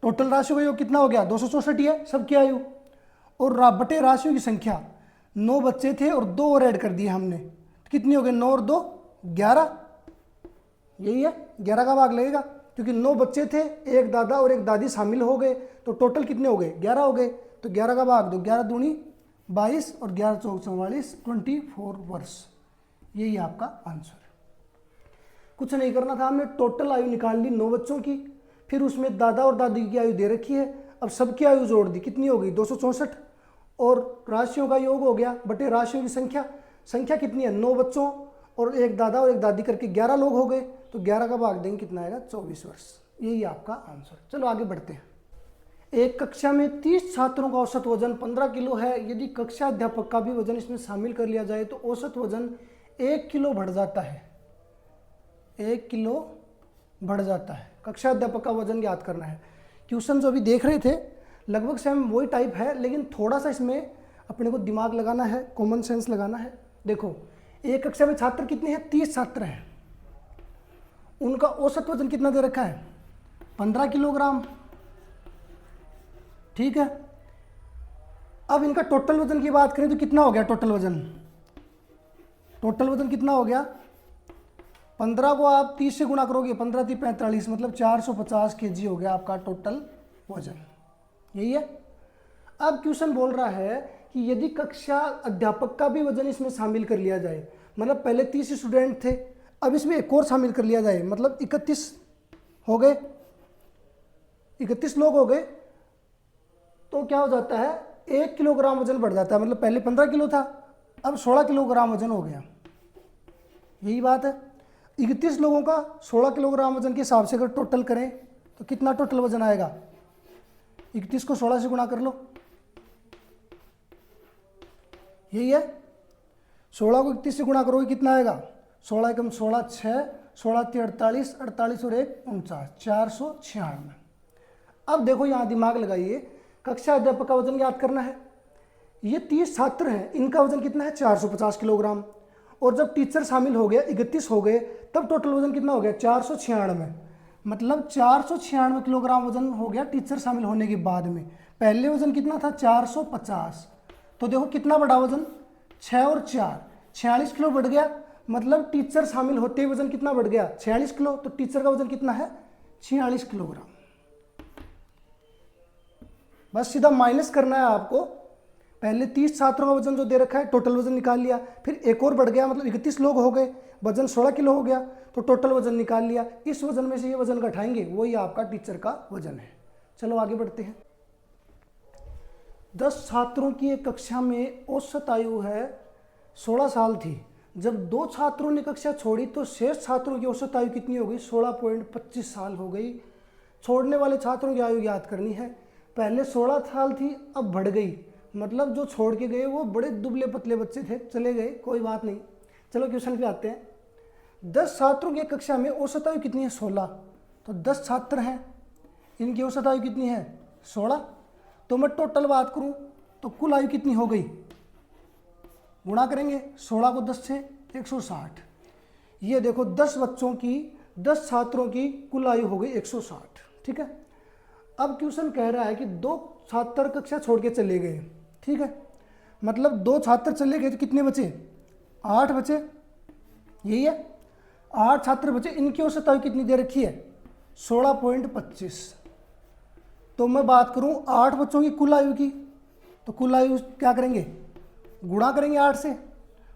Speaker 1: टोटल राशियों का योग कितना हो गया, 264 ही है सबकी आयु, और बटे राशियों की संख्या, 9 बच्चे थे और 2 और ऐड कर दिए हमने, कितनी हो गई, 9 और 2 11, यही है, 11 का भाग लगेगा क्योंकि 9 बच्चे थे, एक दादा और एक दादी शामिल हो गए, तो टोटल कितने हो गए, 11 हो गए। तो 11 का भाग दो, 11 दूनी 22 और 11 चौक 44, 24 वर्ष, यही आपका आंसर। कुछ नहीं करना था, हमने टोटल आयु निकाल ली 9 बच्चों की, फिर उसमें दादा और दादी की आयु दे रखी है, अब सबकी आयु जोड़ दी, कितनी हो गई 264, और राशियों का योग हो गया बटे राशियों की संख्या, संख्या कितनी है 9 बच्चों और एक दादा और एक दादी करके 11 लोग हो गए, तो 11 का भाग देंगे कितना आएगा 24 वर्ष, यही आपका आंसर। चलो आगे बढ़ते हैं। एक कक्षा में 30 छात्रों का औसत वजन 15 किलो है, यदि कक्षा अध्यापक का भी वजन इसमें शामिल कर लिया जाए तो औसत वजन 1 किलो बढ़ जाता है, 1 किलो बढ़ जाता है। कक्षा अध्यापक का वजन ज्ञात करना है। क्वेश्चन जो अभी देख रहे थे लगभग सेम वही टाइप है, लेकिन थोड़ा सा इसमें अपने को दिमाग लगाना है, कॉमन सेंस लगाना है। देखो एक कक्षा में छात्र कितने हैं, 30 छात्र हैं, उनका औसत वजन कितना दे रखा है 15 किलोग्राम, ठीक है। अब इनका टोटल वजन की बात करें तो कितना हो गया टोटल वजन, टोटल वजन कितना हो गया, 15 को आप 30 से गुणा करोगे, 15 × 45 मतलब 450 kg हो गया आपका टोटल वजन, यही है। अब क्वेश्चन बोल रहा है कि यदि कक्षा अध्यापक का भी वजन इसमें शामिल कर लिया जाए, मतलब पहले 30 स्टूडेंट थे, अब इसमें एक और शामिल कर लिया जाए, मतलब 31 हो गए, 31 लोग हो गए, तो क्या हो जाता है 1 किलोग्राम वजन बढ़ जाता है, मतलब पहले 15 किलो था अब 16 किलोग्राम वजन हो गया, यही बात है। 31 लोगों का 16 किलोग्राम वजन के हिसाब से अगर टोटल करें तो कितना टोटल वजन आएगा, 31 को 16 से गुणा कर लो, यही है। 16 को 31 से गुणा करोगे कितना आएगा, 16 एकम 16 6, 16 × 48, 48 और 1 49, 496। अब देखो यहाँ दिमाग लगाइए, कक्षा अध्यापक का वजन याद करना है, ये 30 छात्र हैं, इनका वजन कितना है 450 किलोग्राम, और जब टीचर शामिल हो गया 31 हो गए, तब टोटल वजन कितना हो गया 496, मतलब 496 किलोग्राम वजन हो गया टीचर शामिल होने के बाद में। पहले वजन कितना था 450, तो देखो कितना बढ़ा वजन, 6 और 4 46 किलो बढ़ गया, मतलब टीचर शामिल होते ही वजन कितना बढ़ गया 46 किलो, तो टीचर का वजन कितना है 46 किलोग्राम। बस सीधा माइनस करना है आपको, पहले 30 छात्रों का वजन जो दे रखा है टोटल वजन निकाल लिया, फिर एक और बढ़ गया मतलब 31 लोग हो गए, वजन 16 किलो हो गया, तो टोटल वजन निकाल लिया, इस वजन में से ये वजन घटाएंगे, वही आपका टीचर का वजन है। चलो आगे बढ़ते हैं। 10 छात्रों की एक कक्षा में औसत आयु है 16 साल थी, जब 2 छात्रों ने कक्षा छोड़ी तो शेष छात्रों की औसत आयु कितनी हो गई 16.25 साल हो गई। छोड़ने वाले छात्रों की आयु याद करनी है, पहले 16 साल थी अब बढ़ गई, मतलब जो छोड़ के गए वो बड़े दुबले पतले बच्चे थे, चले गए, कोई बात नहीं। चलो क्वेश्चन पे आते हैं। 10 छात्रों की कक्षा में औसत आयु कितनी है 16, तो 10 छात्र हैं, इनकी औसत आयु कितनी है 16, तो मैं टोटल बात करूं तो कुल आयु कितनी हो गई, गुणा करेंगे 16 को 10 से 160, ये देखो 10 बच्चों की 10 छात्रों की कुल आयु हो गई 160, ठीक है। अब क्वेश्चन कह रहा है कि 2 छात्र कक्षा छोड़ के चले गए, ठीक है, मतलब 2 छात्र चले गए तो कितने बचे 8 बचे, यही है। 8 छात्र बचे, इनकी औसत आयु कितनी दे रखी है? 16.25। तो मैं बात करूं 8 बच्चों की कुल आयु की, तो कुल आयु क्या करेंगे? गुणा करेंगे 8 से।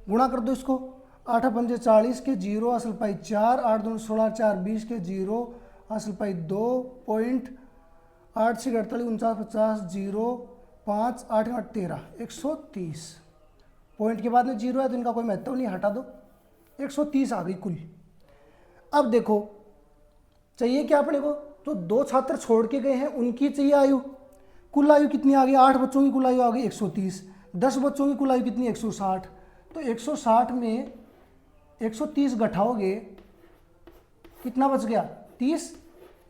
Speaker 1: गुणा कर दो इसको, 8 पंजे 40 के 0 असल पाई 4, 8 दूनी 16, 4 20 के 0 असल पाई 2 पॉइंट, 8 6 48 49 50 0 5 8 8 13 130। पॉइंट के बाद में 0 है तो इनका कोई महत्व नहीं, हटा दो। 130 आ गई कुल। अब देखो चाहिए क्या अपने को? तो 2 छात्र छोड़ के गए हैं उनकी चाहिए आयु। कुल आयु कितनी आ गई? 8 बच्चों की कुल आयु आ गई 130। 10 बच्चों की कुल आयु कितनी? 160। तो 160 में 130 घटाओगे कितना बच गया? 30।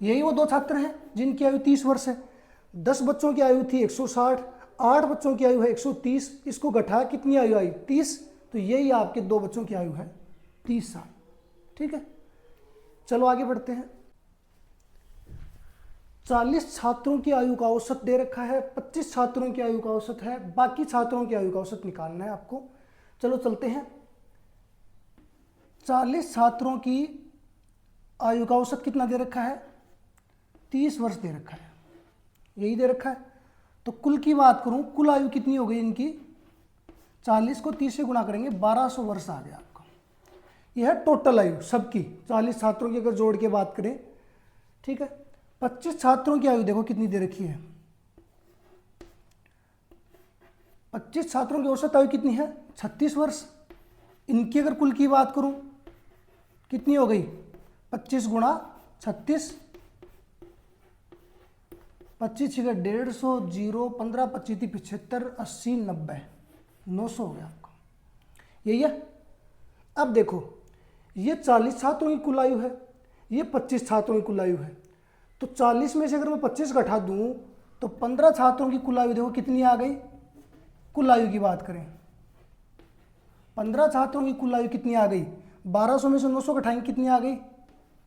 Speaker 1: यही वो 2 छात्र हैं जिनकी आयु 30 वर्ष है। 10 बच्चों की आयु थी 160, 8 बच्चों की आयु है 130, इसको घटाया कितनी आयु आई? 30। तो यही आपके 2 बच्चों की आयु है 30 साल। ठीक है, चलो आगे बढ़ते हैं। 40 छात्रों की आयु का औसत दे रखा है, 25 छात्रों की आयु का औसत है, बाकी छात्रों की आयु का औसत निकालना है आपको। चलो चलते हैं। 40 छात्रों की आयु का औसत कितना दे रखा है? 30 वर्ष दे रखा है, यही दे रखा है। तो कुल की बात करूं, कुल आयु कितनी हो गई इनकी? 40 को 30 से गुणा करेंगे 1200 वर्ष आ गया आपका। यह है टोटल आयु सबकी, 40 छात्रों की अगर जोड़ के बात करें। ठीक है, 25 छात्रों की आयु देखो कितनी दे रखी है। 25 छात्रों की औसत आयु कितनी है? 36 वर्ष। इनकी अगर कुल की बात करूं कितनी हो गई? 25 गुणा 36, 25 छः 150, 0 15 25 75 80 90 900 हो गया आपका। यही है। अब देखो ये 40 छात्रों की कुल आयु है, ये 25 छात्रों की कुल आयु है। तो 40 में से अगर मैं 25 घटा दूं तो 15 छात्रों की कुल आयु देखो कितनी आ गई। कुल आयु की बात करें, 15 छात्रों की कुल आयु कितनी आ गई? 1200 में से 900 घटाएंगे कितनी आ गई?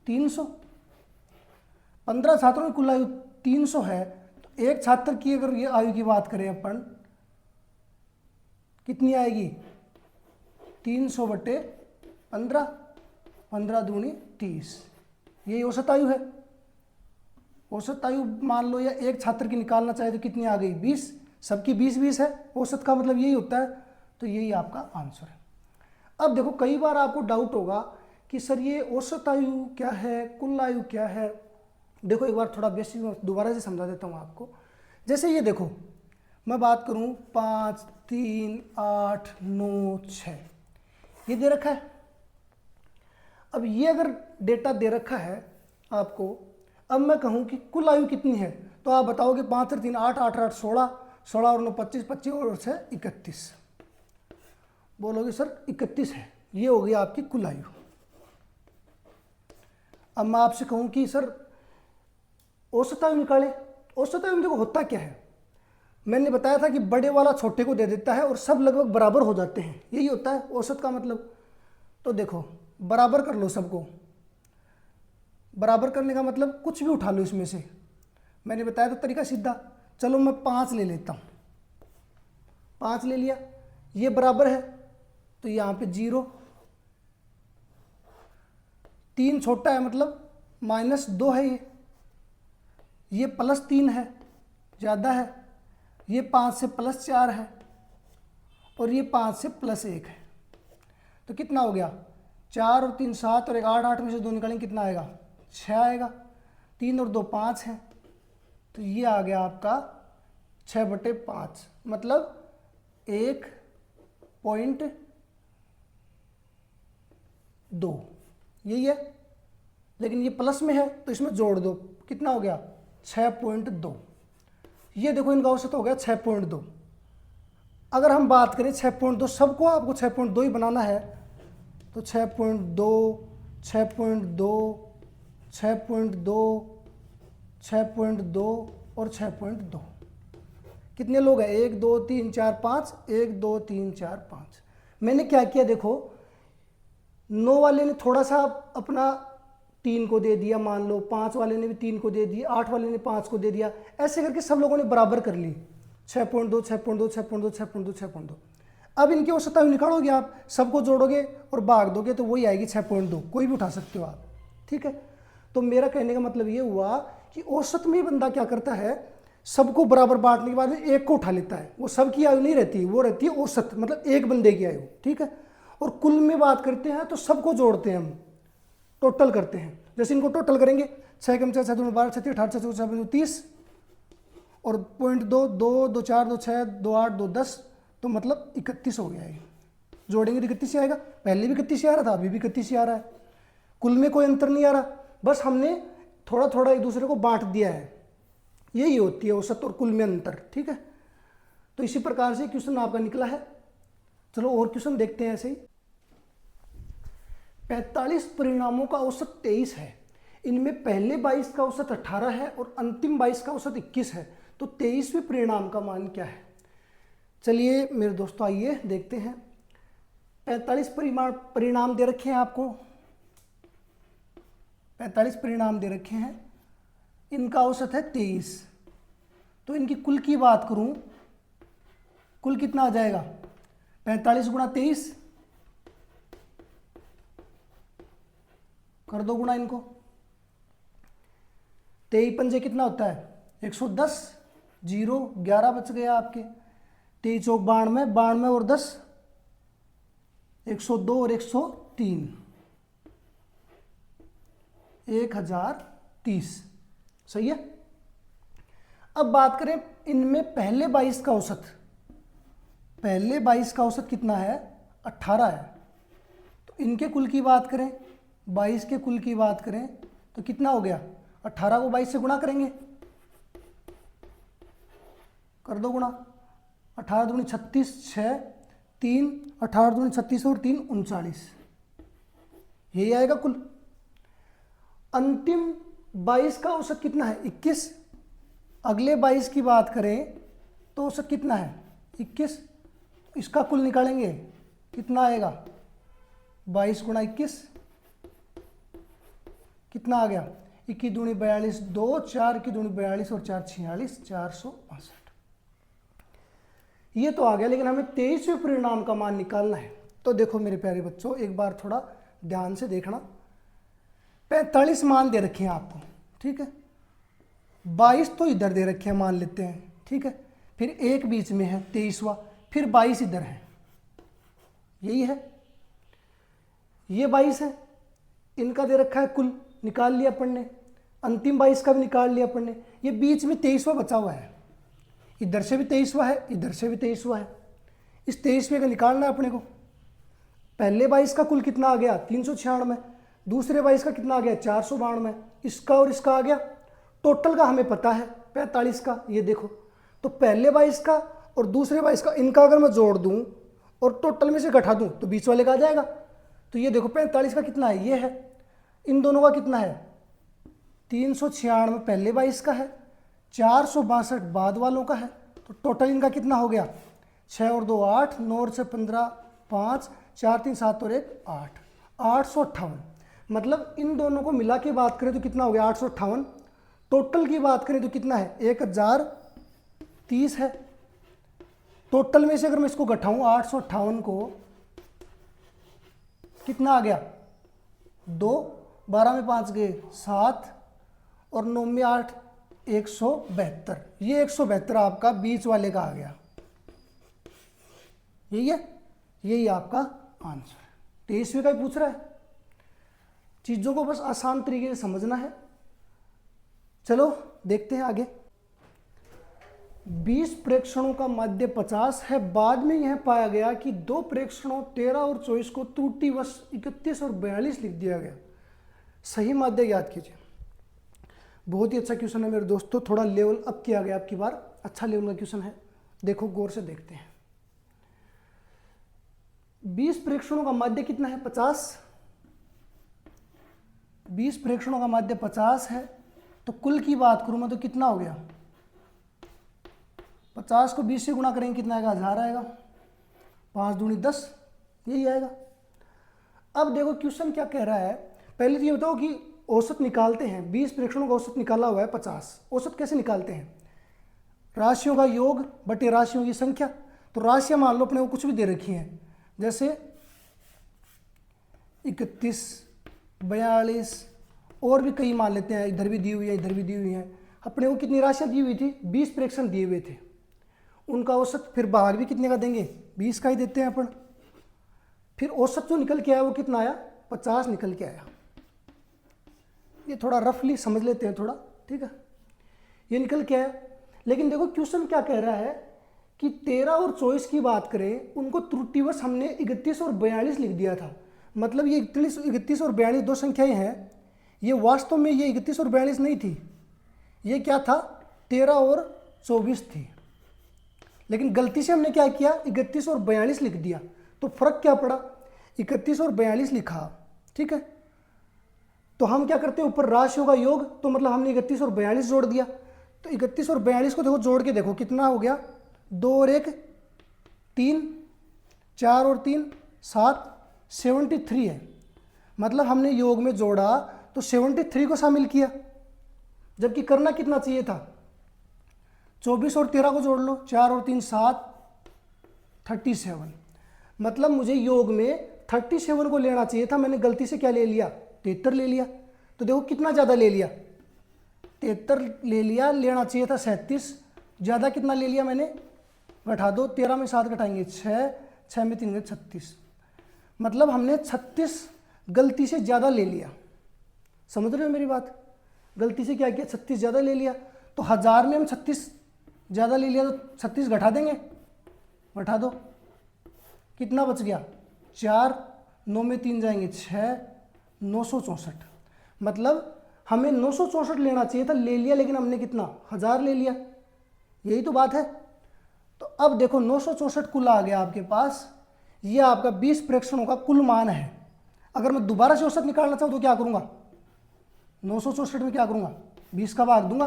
Speaker 1: 300। 15 छात्रों की कुल आयु 300 है, तो एक छात्र की अगर ये आयु की बात करें अपन कितनी आएगी? 300 बटे 15, 15 दूनी 30। यही औसत आयु है। औसत आयु मान लो या एक छात्र की निकालना चाहे तो कितनी आ गई? 20। सबकी 20-20 है, औसत का मतलब यही होता है। तो यही आपका आंसर है। अब देखो कई बार आपको डाउट होगा कि सर ये औसत आयु क्या है, कुल आयु क्या है। देखो एक बार थोड़ा बेसिक दोबारा से समझा देता हूँ आपको। जैसे ये देखो मैं बात करूँ 5 3 8 9 6 ये दे रखा है। अब ये अगर डेटा दे रखा है आपको, अब मैं कहूँ कि कुल आयु कितनी है, तो आप बताओगे 5 और 3 8 8 8 16, 16 और 9 25, 25 और 6 31। बोलोगे सर 31 है, ये हो गई आपकी कुल आयु। अब मैं आपसे कहूँ कि सर औसत आयु निकालें। औसत आयु में देखो होता क्या है, मैंने बताया था कि बड़े वाला छोटे को दे देता है और सब लगभग बराबर हो जाते हैं, यही होता है औसत का मतलब। तो देखो बराबर कर लो सबको। बराबर करने का मतलब कुछ भी उठा लो इसमें से। मैंने बताया था तरीका सीधा। चलो मैं 5 ले लेता हूँ, 5 ले लिया, ये बराबर है तो यहाँ पे 0, 3 छोटा है मतलब -2 है, ये +3 है ज़्यादा है, ये 5 से +4 है और ये 5 से +1 है। तो कितना हो गया? 4 और 3 7 और 1 8, 8 में से 2 निकालेंगे कितना आएगा? 6 आएगा। 3 और 2 5 है, तो ये आ गया आपका 6/5 मतलब 1.2। यही है, लेकिन ये प्लस में है तो इसमें जोड़ दो, कितना हो गया? 6.2। ये देखो इनका औसत हो गया 6.2। अगर हम बात करें 6.2, सबको आपको 6.2 ही बनाना है तो 6.2 6.2 6.2 6.2 और 6.2। कितने लोग हैं? 1 2 3 4 5, 1 2 3 4 5। मैंने क्या किया देखो, 9 वाले ने थोड़ा सा अपना 3 को दे दिया मान लो, 5 वाले ने भी 3 को दे दिया, 8 वाले ने 5 को दे दिया, ऐसे करके सब लोगों ने बराबर कर ली। 6.2 6.2 6.2 6.2 6.2। अब इनकी औसत निकालोगे आप, सबको जोड़ोगे और भाग दोगे तो वही आएगी 6.2, कोई भी उठा सकते हो आप, ठीक है। तो मेरा कहने का मतलब ये हुआ कि औसत में बंदा क्या करता है, सबको बराबर बांटने के बाद एक को उठा लेता है। वो सबकी आयु नहीं रहती, वो रहती है औसत, मतलब एक बंदे की आयु, ठीक है। और कुल में बात करते हैं तो सबको जोड़ते हैं हम, टोटल करते हैं। जैसे इनको टोटल करेंगे, 6 कम 6 7 12 36 18 6 4 30 और 0.2 2 2 4 2 6 2 8 2 10, तो मतलब 31 हो गया है। जोड़ेंगे तो 31 ही आएगा, पहले भी 31 ही आ रहा था, अभी भी 31 ही आ रहा है। कुल में कोई अंतर नहीं आ रहा, बस हमने थोड़ा थोड़ा एक दूसरे को बांट दिया है। यही होती है औसत और कुल में अंतर, ठीक है। तो इसी प्रकार से क्वेश्चन आपका निकला है। चलो और क्वेश्चन देखते हैं ऐसे ही। 45 परिणामों का औसत 23 है, इनमें पहले 22 का औसत 18 है और अंतिम 22 का औसत 21 है, तो 23वें परिणाम का मान क्या है। चलिए मेरे दोस्तों आइए देखते हैं। 45 परिणाम दे रखे हैं आपको, 45 परिणाम दे रखे हैं, इनका औसत है 23। तो इनकी कुल की बात करूं, कुल कितना आ जाएगा, 45 गुणा 23 कर दो गुणा इनको, 23 पंजे कितना होता है 110, 0 11 बच गया आपके, 23 चौक 92, 92 और 10 102 और 103 1030, सही है। अब बात करें इनमें पहले 22 का औसत, पहले 22 का औसत कितना है 18 है। तो इनके कुल की बात करें, 22 के कुल की बात करें तो कितना हो गया, 18 को 22 से गुणा करेंगे, कर दो गुणा, 18 दूनी 36 6 3 18 दूनी 36 और 3 39, यही आएगा कुल। अंतिम 22 का औसत कितना है 21, अगले 22 की बात करें तो औसत कितना है 21, इसका कुल निकालेंगे कितना आएगा 22 गुणा 21 कितना आ गया, 21 दूनी 42 2 4 की दूनी 42 और 4 46 462, ये तो आ गया। लेकिन हमें 23वें परिणाम का मान निकालना है। तो देखो मेरे प्यारे बच्चों, एक बार थोड़ा ध्यान से देखना, 45 मान दे रखे हैं आपको, ठीक है, 22 तो इधर दे रखे हैं मान लेते हैं, ठीक है, फिर एक बीच में है 23वां, फिर 22 इधर है, यही है, ये 22 है, इनका दे रखा है कुल, निकाल लिया अपन ने, अंतिम 22 का भी निकाल लिया अपन ने, ये बीच में 23वां बचा हुआ है, इधर से भी 23वां है, इधर से भी 23वां है, इस 23वें का निकालना है अपने को। पहले 22 का कुल कितना आ गया 396, दूसरे 22 का कितना आ गया 492, इसका और इसका आ गया, टोटल का हमें पता है 45 का, ये देखो। तो पहले 22 का और दूसरे 22 का, इनका अगर मैं जोड़ दूं और टोटल में से घटा दूं तो बीच वाले का आ जाएगा। तो ये देखो 45 का कितना है, ये है, इन दोनों का कितना है 396 पहले 22 का है, 462 बाद वालों का है, तो टोटल इनका कितना हो गया 6 और 2 8, 9 और 6 15, 5 4 3 7 और 1 8, 858। मतलब इन दोनों को मिला के बात करें तो कितना हो गया 858। टोटल की बात करें तो कितना है 1030 है। टोटल में से अगर मैं इसको घटाऊं 858 को, कितना आ गया 2, 12 में 5 गए 7 और 9 में 8 172, ये 172 आपका बीच वाले का आ गया, यही है, यही आपका आंसर है। 23वें का ही पूछ रहा है, चीजों को बस आसान तरीके से समझना है। चलो देखते हैं आगे। 20 प्रेक्षणों का माध्य 50 है, बाद में यह पाया गया कि 2 प्रेक्षणों 13 और 24 को त्रुटिवश 31 और 42 लिख दिया गया, सही माध्य याद कीजिए। बहुत ही अच्छा क्वेश्चन है मेरे दोस्तों, थोड़ा लेवल अप किया गया आपकी बार, अच्छा लेवल का क्वेश्चन है, देखो गौर से देखते हैं। 20 प्रेक्षणों का माध्य कितना है 50, 20 प्रेक्षणों का माध्य 50 है, तो कुल की बात करूं मैं तो कितना हो गया 50 को 20 से गुणा करेंगे कितना आएगा 1000 आएगा, 5 दूनी 10, यही आएगा। अब देखो क्वेश्चन क्या कह रहा है, पहले तो ये बताओ कि औसत निकालते हैं, 20 प्रेक्षणों का औसत निकाला हुआ है 50, औसत कैसे निकालते हैं, राशियों का योग बटे राशियों की संख्या। तो राशियाँ मान लो अपने को कुछ भी दे रखी हैं, जैसे 31, 42 और भी कई मान लेते हैं, इधर भी दी हुई है, इधर भी दी हुई है। अपने को कितनी राशियाँ दी हुई थी? 20 फ्रैक्शन दिए हुए थे। उनका औसत फिर भाग भी कितने का देंगे? 20 का ही देते हैं अपन। फिर औसत जो निकल के आया वो कितना आया? 50 निकल के आया। ये थोड़ा रफली समझ लेते हैं थोड़ा, ठीक है। ये निकल के आया, लेकिन देखो क्वेश्चन क्या कह रहा है कि 13 और 24 की बात करें, उनको त्रुटिवश हमने 31 और 42 लिख दिया था। मतलब ये 31 और 42 दो संख्याएं हैं, ये वास्तव में ये 31 और 42 नहीं थी, ये क्या था? 13 और 24 थी। लेकिन गलती से हमने क्या किया? 31 और 42 लिख दिया। तो फर्क क्या पड़ा? 31 और 42 लिखा, ठीक है। तो हम क्या करते हैं, ऊपर राशियों का योग, तो मतलब हमने 31 और 42 जोड़ दिया। तो 31 और 42 को देखो जोड़ के देखो कितना हो गया? 2 और 1 3, 4 और 3 7, 73 है। मतलब हमने योग में जोड़ा तो 73 को शामिल किया, जबकि करना कितना चाहिए था? 24 और 13 को जोड़ लो, 4 और 3 7, 37। मतलब मुझे योग में 37 को लेना चाहिए था, मैंने गलती से क्या ले लिया? 73 ले लिया। तो देखो कितना ज़्यादा ले लिया? 73 ले लिया, लेना चाहिए था 37, ज़्यादा कितना ले लिया मैंने? घटा दो, 13 में 7 घटाएंगे 6, 6 में 3 36। मतलब हमने 36 गलती से ज़्यादा ले लिया। समझ रहे हो मेरी बात? गलती से क्या किया? 36 ज़्यादा ले लिया। तो 1000 में हम 36 ज़्यादा ले लिया, तो 36 घटा देंगे, घटा दो, कितना बच गया? 4, 9 में 3 जाएंगे 6, 964। मतलब हमें 964 लेना चाहिए था, ले लिया, लेकिन हमने कितना? 1000 ले लिया। यही तो बात है। तो अब देखो 964 कुल आ गया आपके पास, ये आपका 20 फ्रैक्शनों का कुल मान है। अगर मैं दोबारा से औसत निकालना चाहूँ तो क्या करूँगा? 964 में क्या करूँगा? 20 का भाग दूंगा,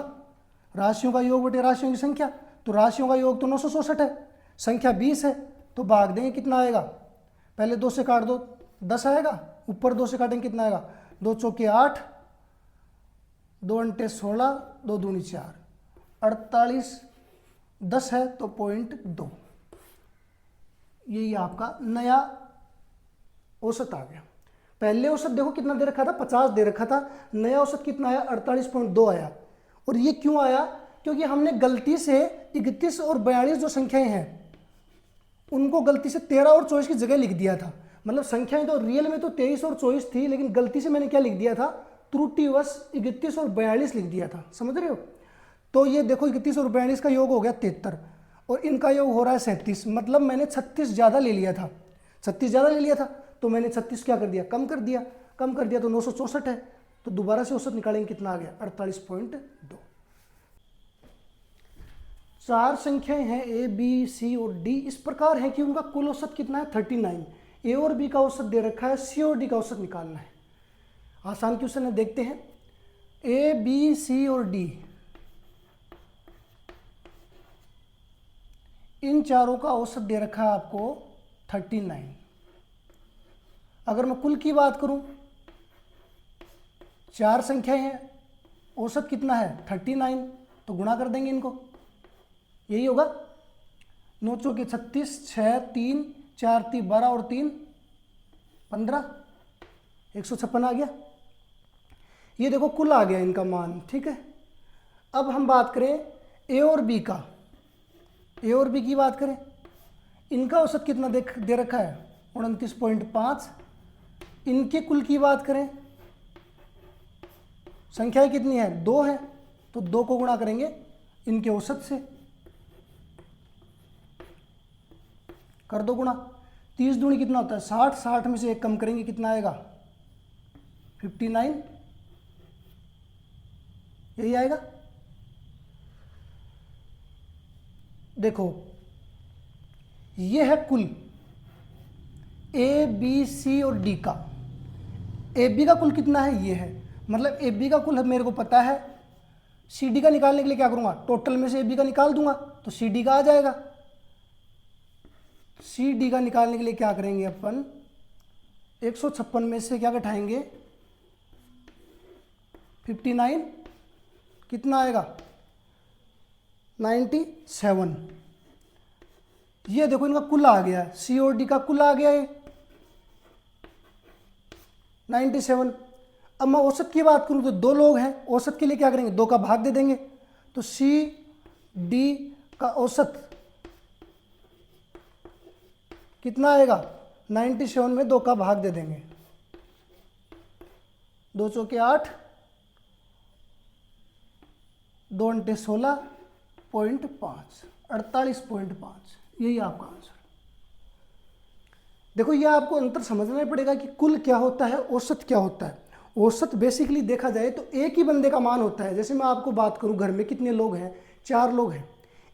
Speaker 1: राशियों का योग बटे राशियों की संख्या। तो राशियों का योग तो 964 है, संख्या 20 है, तो भाग देंगे कितना आएगा? पहले 2 से काट दो, 10 आएगा, ऊपर 2 से काटेंगे कितना आएगा? 2 चौके 8, 2 अंटे 16, 2 दूनी 4, 48, 10 है तो 0.2। यही आपका नया औसत आ गया। पहले औसत देखो कितना दे रखा था? 50 दे रखा था। नया औसत कितना आया? 48.2 आया। और ये क्यों आया? क्योंकि हमने गलती से 31 और 42 जो संख्याएं हैं उनको गलती से 13 और 24 की जगह लिख दिया था। मतलब संख्याएं तो रियल में तो 23 और 24 थी, लेकिन गलती से मैंने क्या लिख दिया था? त्रुटिवश 31 और 42 लिख दिया था। समझ रहे हो? तो ये देखो 31 और 42 का योग हो गया 73 और इनका योग हो रहा है 37। मतलब मैंने 36 ज़्यादा ले लिया था, 36 ज़्यादा ले लिया था, तो मैंने 36 क्या कर दिया? कम कर दिया। कम कर दिया तो 964 है। तो दोबारा से औसत निकालेंगे, कितना आ गया? 48.2। 4 संख्याएं हैं ए, बी, सी और डी, इस प्रकार है कि उनका कुल औसत कितना है? 39। ए और बी का औसत दे रखा है, सी और डी का औसत निकालना है। आसान क्वेश्चन है, देखते हैं। ए, बी, सी और डी, इन चारों का औसत दे रखा है आपको 39। अगर मैं कुल की बात करूं, 4 संख्याएं हैं, औसत कितना है? 39, तो गुणा कर देंगे इनको, यही होगा। 9 चौके 36, 6 3 4 3 12 और 3 15, 156 आ गया। ये देखो कुल आ गया इनका मान, ठीक है। अब हम बात करें ए और बी का। ए और बी की बात करें, इनका औसत कितना दे रखा है? 29.5। इनके कुल की बात करें, संख्याएं कितनी है? 2 है, तो 2 को गुणा करेंगे इनके औसत से, कर दो गुणा। 30 दूनी कितना होता है? 60। 60 में से 1 कम करेंगे, कितना आएगा? 59। यही आएगा। देखो ये है कुल ए, बी, सी और डी का। ए बी का कुल कितना है? ये है। मतलब ए बी का कुल मेरे को पता है, सी डी का निकालने के लिए क्या करूँगा? टोटल में से ए बी का निकाल दूंगा, तो सी डी का आ जाएगा। सी डी का निकालने के लिए क्या करेंगे अपन? 156 में से क्या घटाएंगे? 59, कितना आएगा? 97। ये देखो इनका कुल आ गया, सी और डी का कुल आ गया ये 97। अब मैं औसत की बात करूं तो दो लोग हैं, औसत के लिए क्या करेंगे, 2 का भाग दे देंगे, तो सी डी का औसत कितना आएगा, 97 में 2 का भाग दे देंगे, 2 चौके 8, 2 अंटे 16.5, 48.5, यही आपका आंसर। देखो ये आपको अंतर समझना पड़ेगा कि कुल क्या होता है, औसत क्या होता है। औसत बेसिकली देखा जाए तो एक ही बंदे का मान होता है। जैसे मैं आपको बात करूं, घर में कितने लोग हैं, 4 लोग हैं,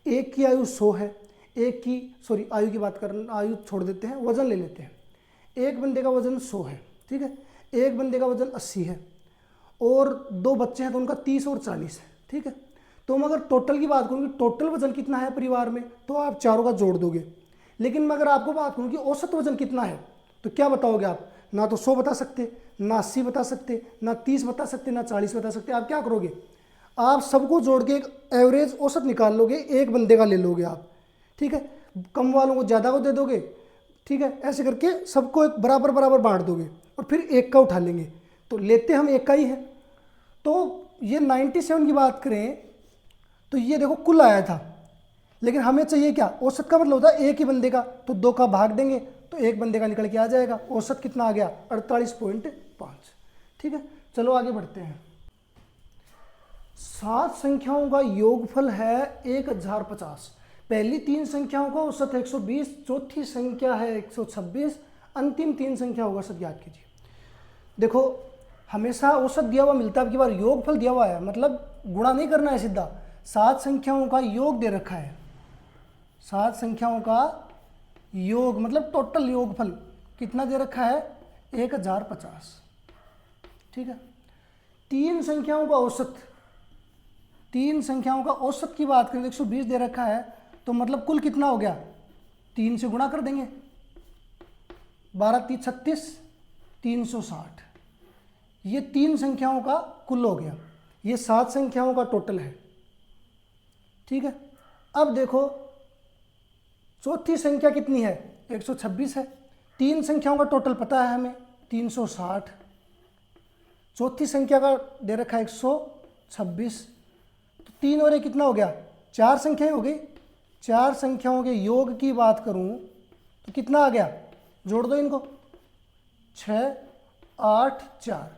Speaker 1: एक की आयु 100 है, एक की सॉरी आयु की बात कर, आयु छोड़ देते हैं, वजन ले लेते हैं। एक बंदे का वजन 100 है, ठीक है, एक बंदे का वजन 80 है, और 2 बच्चे हैं तो उनका 30 और 40 है, ठीक है। तो हम अगर टोटल की बात करूँ कि टोटल वजन कितना है परिवार में, तो आप चारों का जोड़ दोगे। लेकिन मैं अगर आपको बात करूँ कि औसत वजन कितना है, तो क्या बताओगे आप, ना तो 100 बता सकते, ना 80 बता सकते, ना 30 बता सकते, ना 40 बता सकते। आप क्या करोगे, आप सबको जोड़ के एक एवरेज औसत निकाल लोगे, एक बंदे का ले लोगे आप, ठीक है। कम वालों को ज़्यादा को दे दोगे, ठीक है, ऐसे करके सबको एक बराबर बराबर बांट दोगे और फिर एक का उठा लेंगे। तो लेते हम एक का ही है। तो ये 97 की बात करें तो ये देखो कुल आया था, लेकिन हमें चाहिए क्या, औसत का मतलब होता है एक ही बंदे का, तो 2 का भाग देंगे तो एक बंदे का निकल के आ जाएगा। औसत कितना आ गया, 48.5, ठीक है। चलो आगे बढ़ते हैं। 7 संख्याओं का योगफल है 1050। पहली 3 संख्याओं का औसत 120, चौथी संख्या है 126, अंतिम 3 संख्याओं का औसत ज्ञात कीजिए। देखो हमेशा औसत दिया हुआ मिलता है, अब की बार योगफल दिया हुआ है, मतलब गुणा नहीं करना है सीधा। 7 संख्याओं का योग दे रखा है, 7 संख्याओं का योग मतलब टोटल योगफल कितना दे रखा है, 1050, ठीक है। 3 संख्याओं का औसत, 3 संख्याओं का औसत की बात करें 120 दे रखा है, तो मतलब कुल कितना हो गया, 3 से गुणा कर देंगे, 12 3 36, 360, ये 3 संख्याओं का कुल हो गया। ये 7 संख्याओं का टोटल है, ठीक है। अब देखो चौथी संख्या कितनी है, 126 है। 3 संख्याओं का टोटल पता है हमें, 360, चौथी संख्या का दे रखा है 126, तो 3 और 1 कितना हो गया, 4 संख्याएं हो गई। 4 संख्याओं के योग की बात करूं तो कितना आ गया, जोड़ दो इनको, 6 8 4,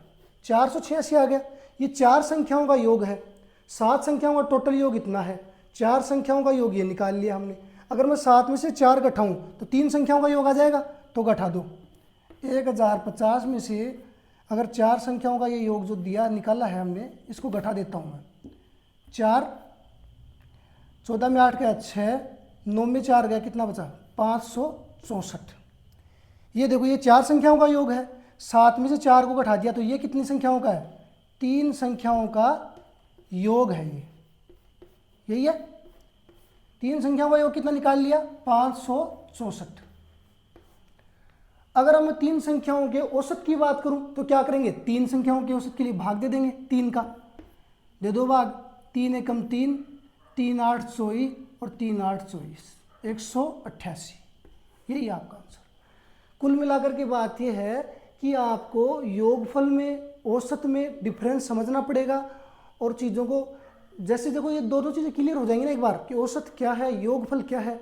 Speaker 1: 486 आ गया। ये 4 संख्याओं का योग है। 7 संख्याओं का टोटल योग इतना है, 4 संख्याओं का योग ये निकाल लिया हमने। अगर मैं 7 में से 4 घटाऊं तो 3 संख्याओं का योग आ जाएगा, तो घटा दो। 1050 में से अगर 4 संख्याओं का ये योग जो दिया निकाला है हमने, इसको घटा देता हूं मैं। 4 14 में 8 गया 6, 9 में 4 गया, कितना बचा, 564। ये देखो ये 4 संख्याओं का योग है, 7 में से 4 को घटा दिया तो ये कितनी संख्याओं का है, 3 संख्याओं का योग है ये, यही है। 3 संख्याओं का योग कितना निकाल लिया, 564। अगर हम 3 संख्याओं के औसत की बात करूं तो क्या करेंगे, 3 संख्याओं के औसत के लिए भाग दे देंगे, 3 का दे दो भाग, 3 एकम 3, 3 8 24 और 3 8 24, 188, यही आपका आंसर। कुल मिलाकर के बात यह है कि आपको योगफल में औसत में डिफरेंस समझना पड़ेगा, और चीज़ों को जैसे देखो ये दोनों चीज़ें क्लियर हो जाएंगी ना एक बार कि औसत क्या है योगफल क्या है,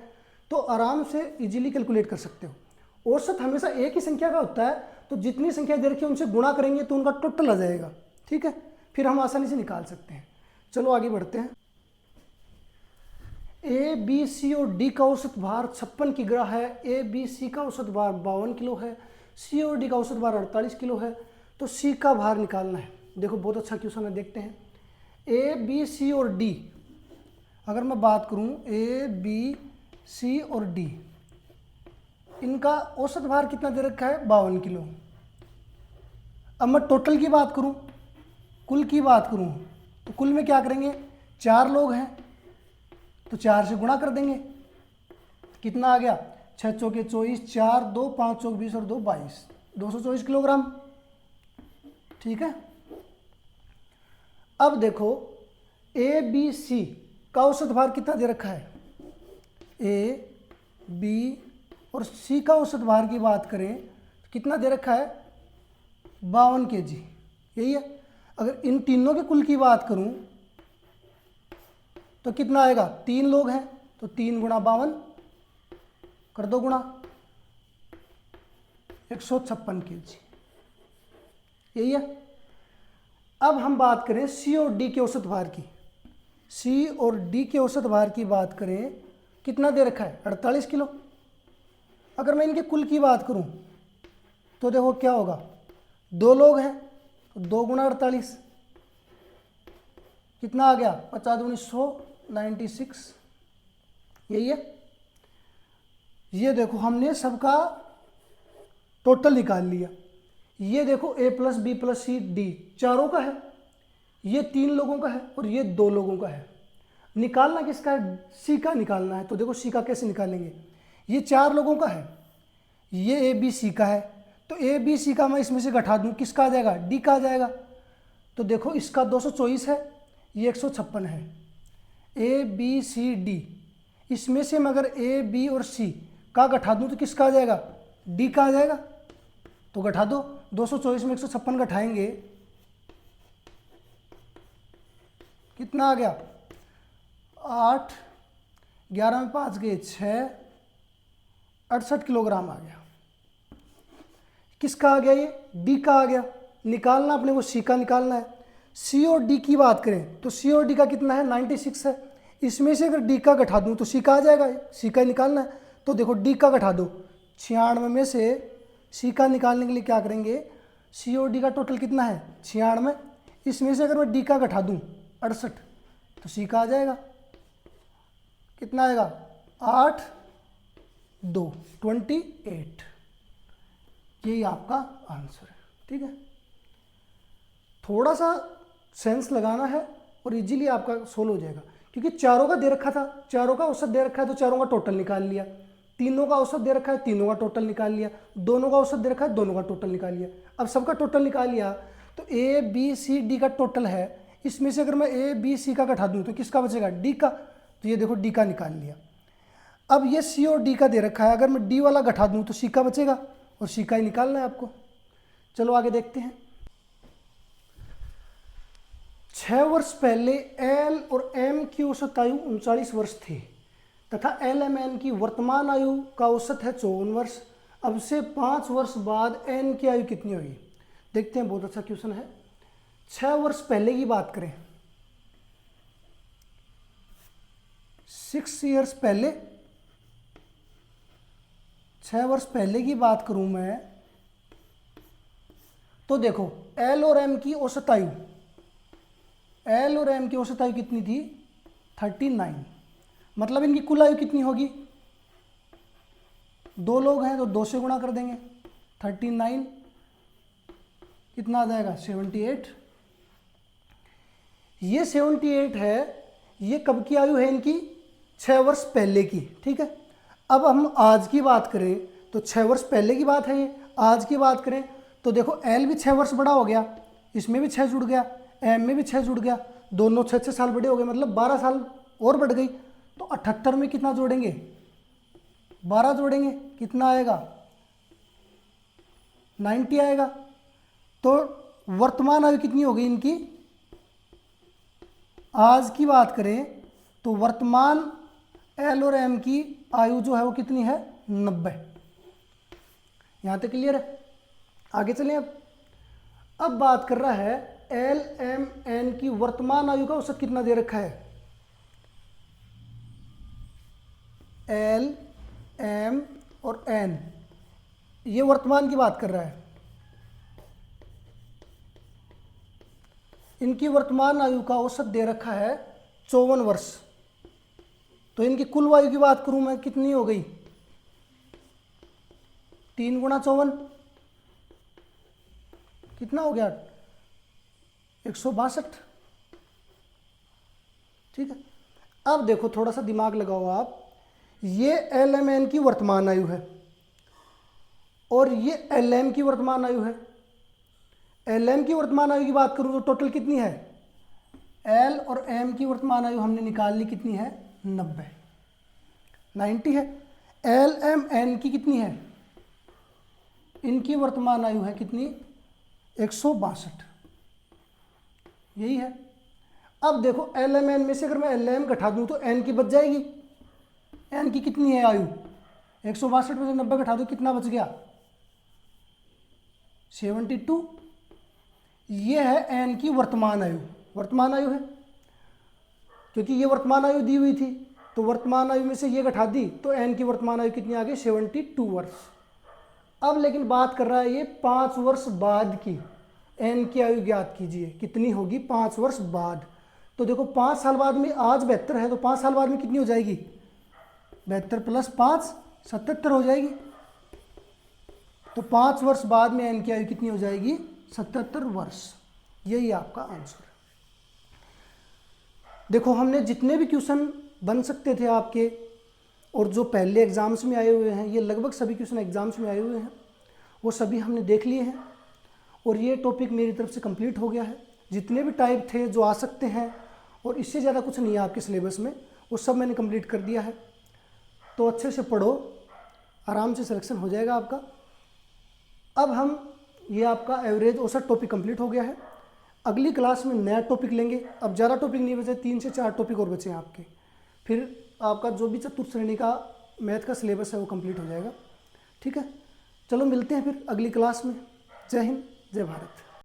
Speaker 1: तो आराम से इजीली कैलकुलेट कर सकते हो। औसत हमेशा एक ही संख्या का होता है, तो जितनी संख्या दे रखी है उनसे गुणा करेंगे तो उनका टोटल आ जाएगा, ठीक है, फिर हम आसानी से निकाल सकते हैं। चलो आगे बढ़ते हैं। ए बी सी और डी का औसत भार 56 किग्रा है, ए बी सी का औसत भार 52 किलो है, सी और डी का औसत भार 48 किलो है, तो सी का भार निकालना है। देखो बहुत अच्छा क्वेश्चन है, देखते हैं। ए बी सी और डी, अगर मैं बात करूं ए बी सी और डी, इनका औसत भार कितना दे रखा है, 52 किलो। अब मैं टोटल की बात करूं, कुल की बात करूं, तो कुल में क्या करेंगे, 4 लोग हैं तो 4 से गुणा कर देंगे, कितना आ गया, 6 चौके 24, 4 2 5 चौक 20 और 2 22, 224 किलोग्राम, ठीक है। अब देखो ए बी सी का औसत भार कितना दे रखा है, ए बी और सी का औसत भार की बात करें तो कितना दे रखा है 52 kg, यही है। अगर इन तीनों के कुल की बात करूं तो कितना आएगा, 3 लोग हैं तो 3 गुणा 52 कर दो गुणा 156 kg, यही है। अब हम बात करें सी और डी के औसत भार की। सी और डी के औसत भार की बात करें कितना दे रखा है 48 किलो। अगर मैं इनके कुल की बात करूं तो देखो क्या होगा, 2 लोग हैं तो 2 गुणा 48 कितना आ गया 50 दूनी 100 96, यही है। ये देखो हमने सबका टोटल निकाल लिया। ये देखो A plus B plus C D चारों का है, ये 3 लोगों का है और ये 2 लोगों का है। निकालना किसका है, सी का निकालना है। तो देखो सी का कैसे निकालेंगे, ये 4 लोगों का है, ये ए बी सी का है, तो ए बी सी का मैं इसमें से घटा दूं किसका आ जाएगा, डी का आ जाएगा। तो देखो इसका 224 है, ये 156 है। ए बी सी डी, इसमें से मैं अगर ए बी और सी का घटा दूं तो किसका आ जाएगा, डी का आ जाएगा। तो घटा दो, 224 में 156 घटाएंगे कितना आ गया 8, 11 में 5 गए 6, 68 किलोग्राम आ गया। किसका आ गया, ये डी का आ गया। निकालना अपने को सी का निकालना है। सी और डी की बात करें तो सी और डी का कितना है 96 है। इसमें से अगर डी का घटा दूं तो सी का आ जाएगा, सी का निकालना है। तो देखो डी का घटा दो, 96 में से सी का निकालने के लिए क्या करेंगे, सी और डी का टोटल कितना है 96, इसमें से अगर मैं डी का घटा दूं 68 तो सी का आ जाएगा, कितना आएगा 8 2 28, यही आपका आंसर है। ठीक है, थोड़ा सा सेंस लगाना है और इजीली आपका सोल्व हो जाएगा, क्योंकि चारों का दे रखा था, चारों का औसत दे रखा है तो चारों का टोटल निकाल लिया, तीनों का औसत दे रखा है तीनों का टोटल निकाल लिया, दोनों का औसत दे रखा है दोनों का टोटल निकाल लिया। अब सबका टोटल निकाल लिया तो ए बी सी डी का टोटल है, इसमें से अगर मैं ए बी सी का घटा दूं तो किसका बचेगा, डी का। तो ये देखो डी का निकाल लिया। अब ये सी और डी का दे रखा है, अगर मैं डी वाला घटा दूं तो सी का बचेगा और सी का ही निकालना है आपको। चलो आगे देखते हैं। 6 वर्ष पहले एल और एम की औसत आयु 39 वर्ष थी तथा एल एम एन की वर्तमान आयु का औसत है 54 वर्ष। अब से 5 वर्ष बाद एन की आयु कितनी होगी। देखते हैं, बहुत अच्छा क्वेश्चन है। 6 वर्ष पहले की बात करें, 6 ईयर्स पहले, 6 वर्ष पहले की बात करूं मैं तो देखो एल और एम की औसत आयु, एल और एम की औसत आयु कितनी थी 39, मतलब इनकी कुल आयु कितनी होगी, 2 लोग हैं तो 2 से गुणा कर देंगे, 39 कितना आ जाएगा 78। ये 78 है, ये कब की आयु है इनकी 6 वर्ष पहले की। ठीक है, अब हम आज की बात करें तो 6 वर्ष पहले की बात है ये। आज की बात करें तो देखो एल भी 6 वर्ष बड़ा हो गया, इसमें भी 6 जुड़ गया, एम में भी 6 जुड़ गया, दोनों 6 साल बड़े हो गए, मतलब 12 साल और बढ़ गई। तो 78 में कितना जोड़ेंगे 12 जोड़ेंगे, कितना आएगा 90 आएगा। तो वर्तमान आयु कितनी हो गई इनकी, आज की बात करें तो वर्तमान एल और एम की आयु जो है वो कितनी है 90। यहां तक क्लियर है। आगे चलें। अब बात कर रहा है एल एम एन की वर्तमान आयु का औसत कितना दे रखा है, एल एम और एन, ये वर्तमान की बात कर रहा है। इनकी वर्तमान आयु का औसत दे रखा है 54 वर्ष। तो इनकी कुल आयु की बात करूं मैं, कितनी हो गई 3 गुणा 54 कितना हो गया 162। ठीक है, अब देखो थोड़ा सा दिमाग लगाओ आप, ये एल एम एन की वर्तमान आयु है और ये एल एम की वर्तमान आयु है। एल एम की वर्तमान आयु की बात करूं तो टोटल कितनी है, एल और एम की वर्तमान आयु हमने निकाल ली कितनी है 90 है। एल एम एन की कितनी है, इनकी वर्तमान आयु है कितनी, 162, यही है। अब देखो एल एम एन में से अगर मैं एल एम घटा दूं तो एन की बच जाएगी, एन की कितनी है आयु, 162 में से 90 घटा दो कितना बच गया, 72। ये है एन की वर्तमान आयु, वर्तमान आयु है, क्योंकि ये वर्तमान आयु दी हुई थी, तो वर्तमान आयु में से ये घटा दी तो एन की वर्तमान आयु कितनी आ गई, 72 वर्ष। अब लेकिन बात कर रहा है ये 5 वर्ष बाद की, एन की आयु ज्ञात कीजिए कितनी होगी 5 वर्ष बाद। तो देखो 5 साल बाद में, आज 72 है तो 5 साल बाद में कितनी हो जाएगी, 72 प्लस 5 77 हो जाएगी। तो 5 वर्ष बाद में एन की आयु कितनी हो जाएगी, 77 वर्ष। यही आपका आंसर है। देखो हमने जितने भी क्वेश्चन बन सकते थे आपके, और जो पहले एग्जाम्स में आए हुए हैं, ये लगभग सभी क्वेश्चन एग्जाम्स में आए हुए हैं, वो सभी हमने देख लिए हैं। और ये टॉपिक मेरी तरफ से कंप्लीट हो गया है। जितने भी टाइप थे जो आ सकते हैं, और इससे ज़्यादा कुछ नहीं है आपके सिलेबस में, वो सब मैंने कंप्लीट कर दिया है। तो अच्छे से पढ़ो, आराम से सिलेक्शन हो जाएगा आपका। अब हम, ये आपका एवरेज औसत टॉपिक कंप्लीट हो गया है। अगली क्लास में नया टॉपिक लेंगे। अब ज़्यादा टॉपिक नहीं बचे, 3 से 4 टॉपिक और बचे हैं आपके। फिर आपका जो भी चतुर्थ श्रेणी का मैथ का सिलेबस है वो कंप्लीट हो जाएगा। ठीक है, चलो मिलते हैं फिर अगली क्लास में। जय हिंद, जय भारत।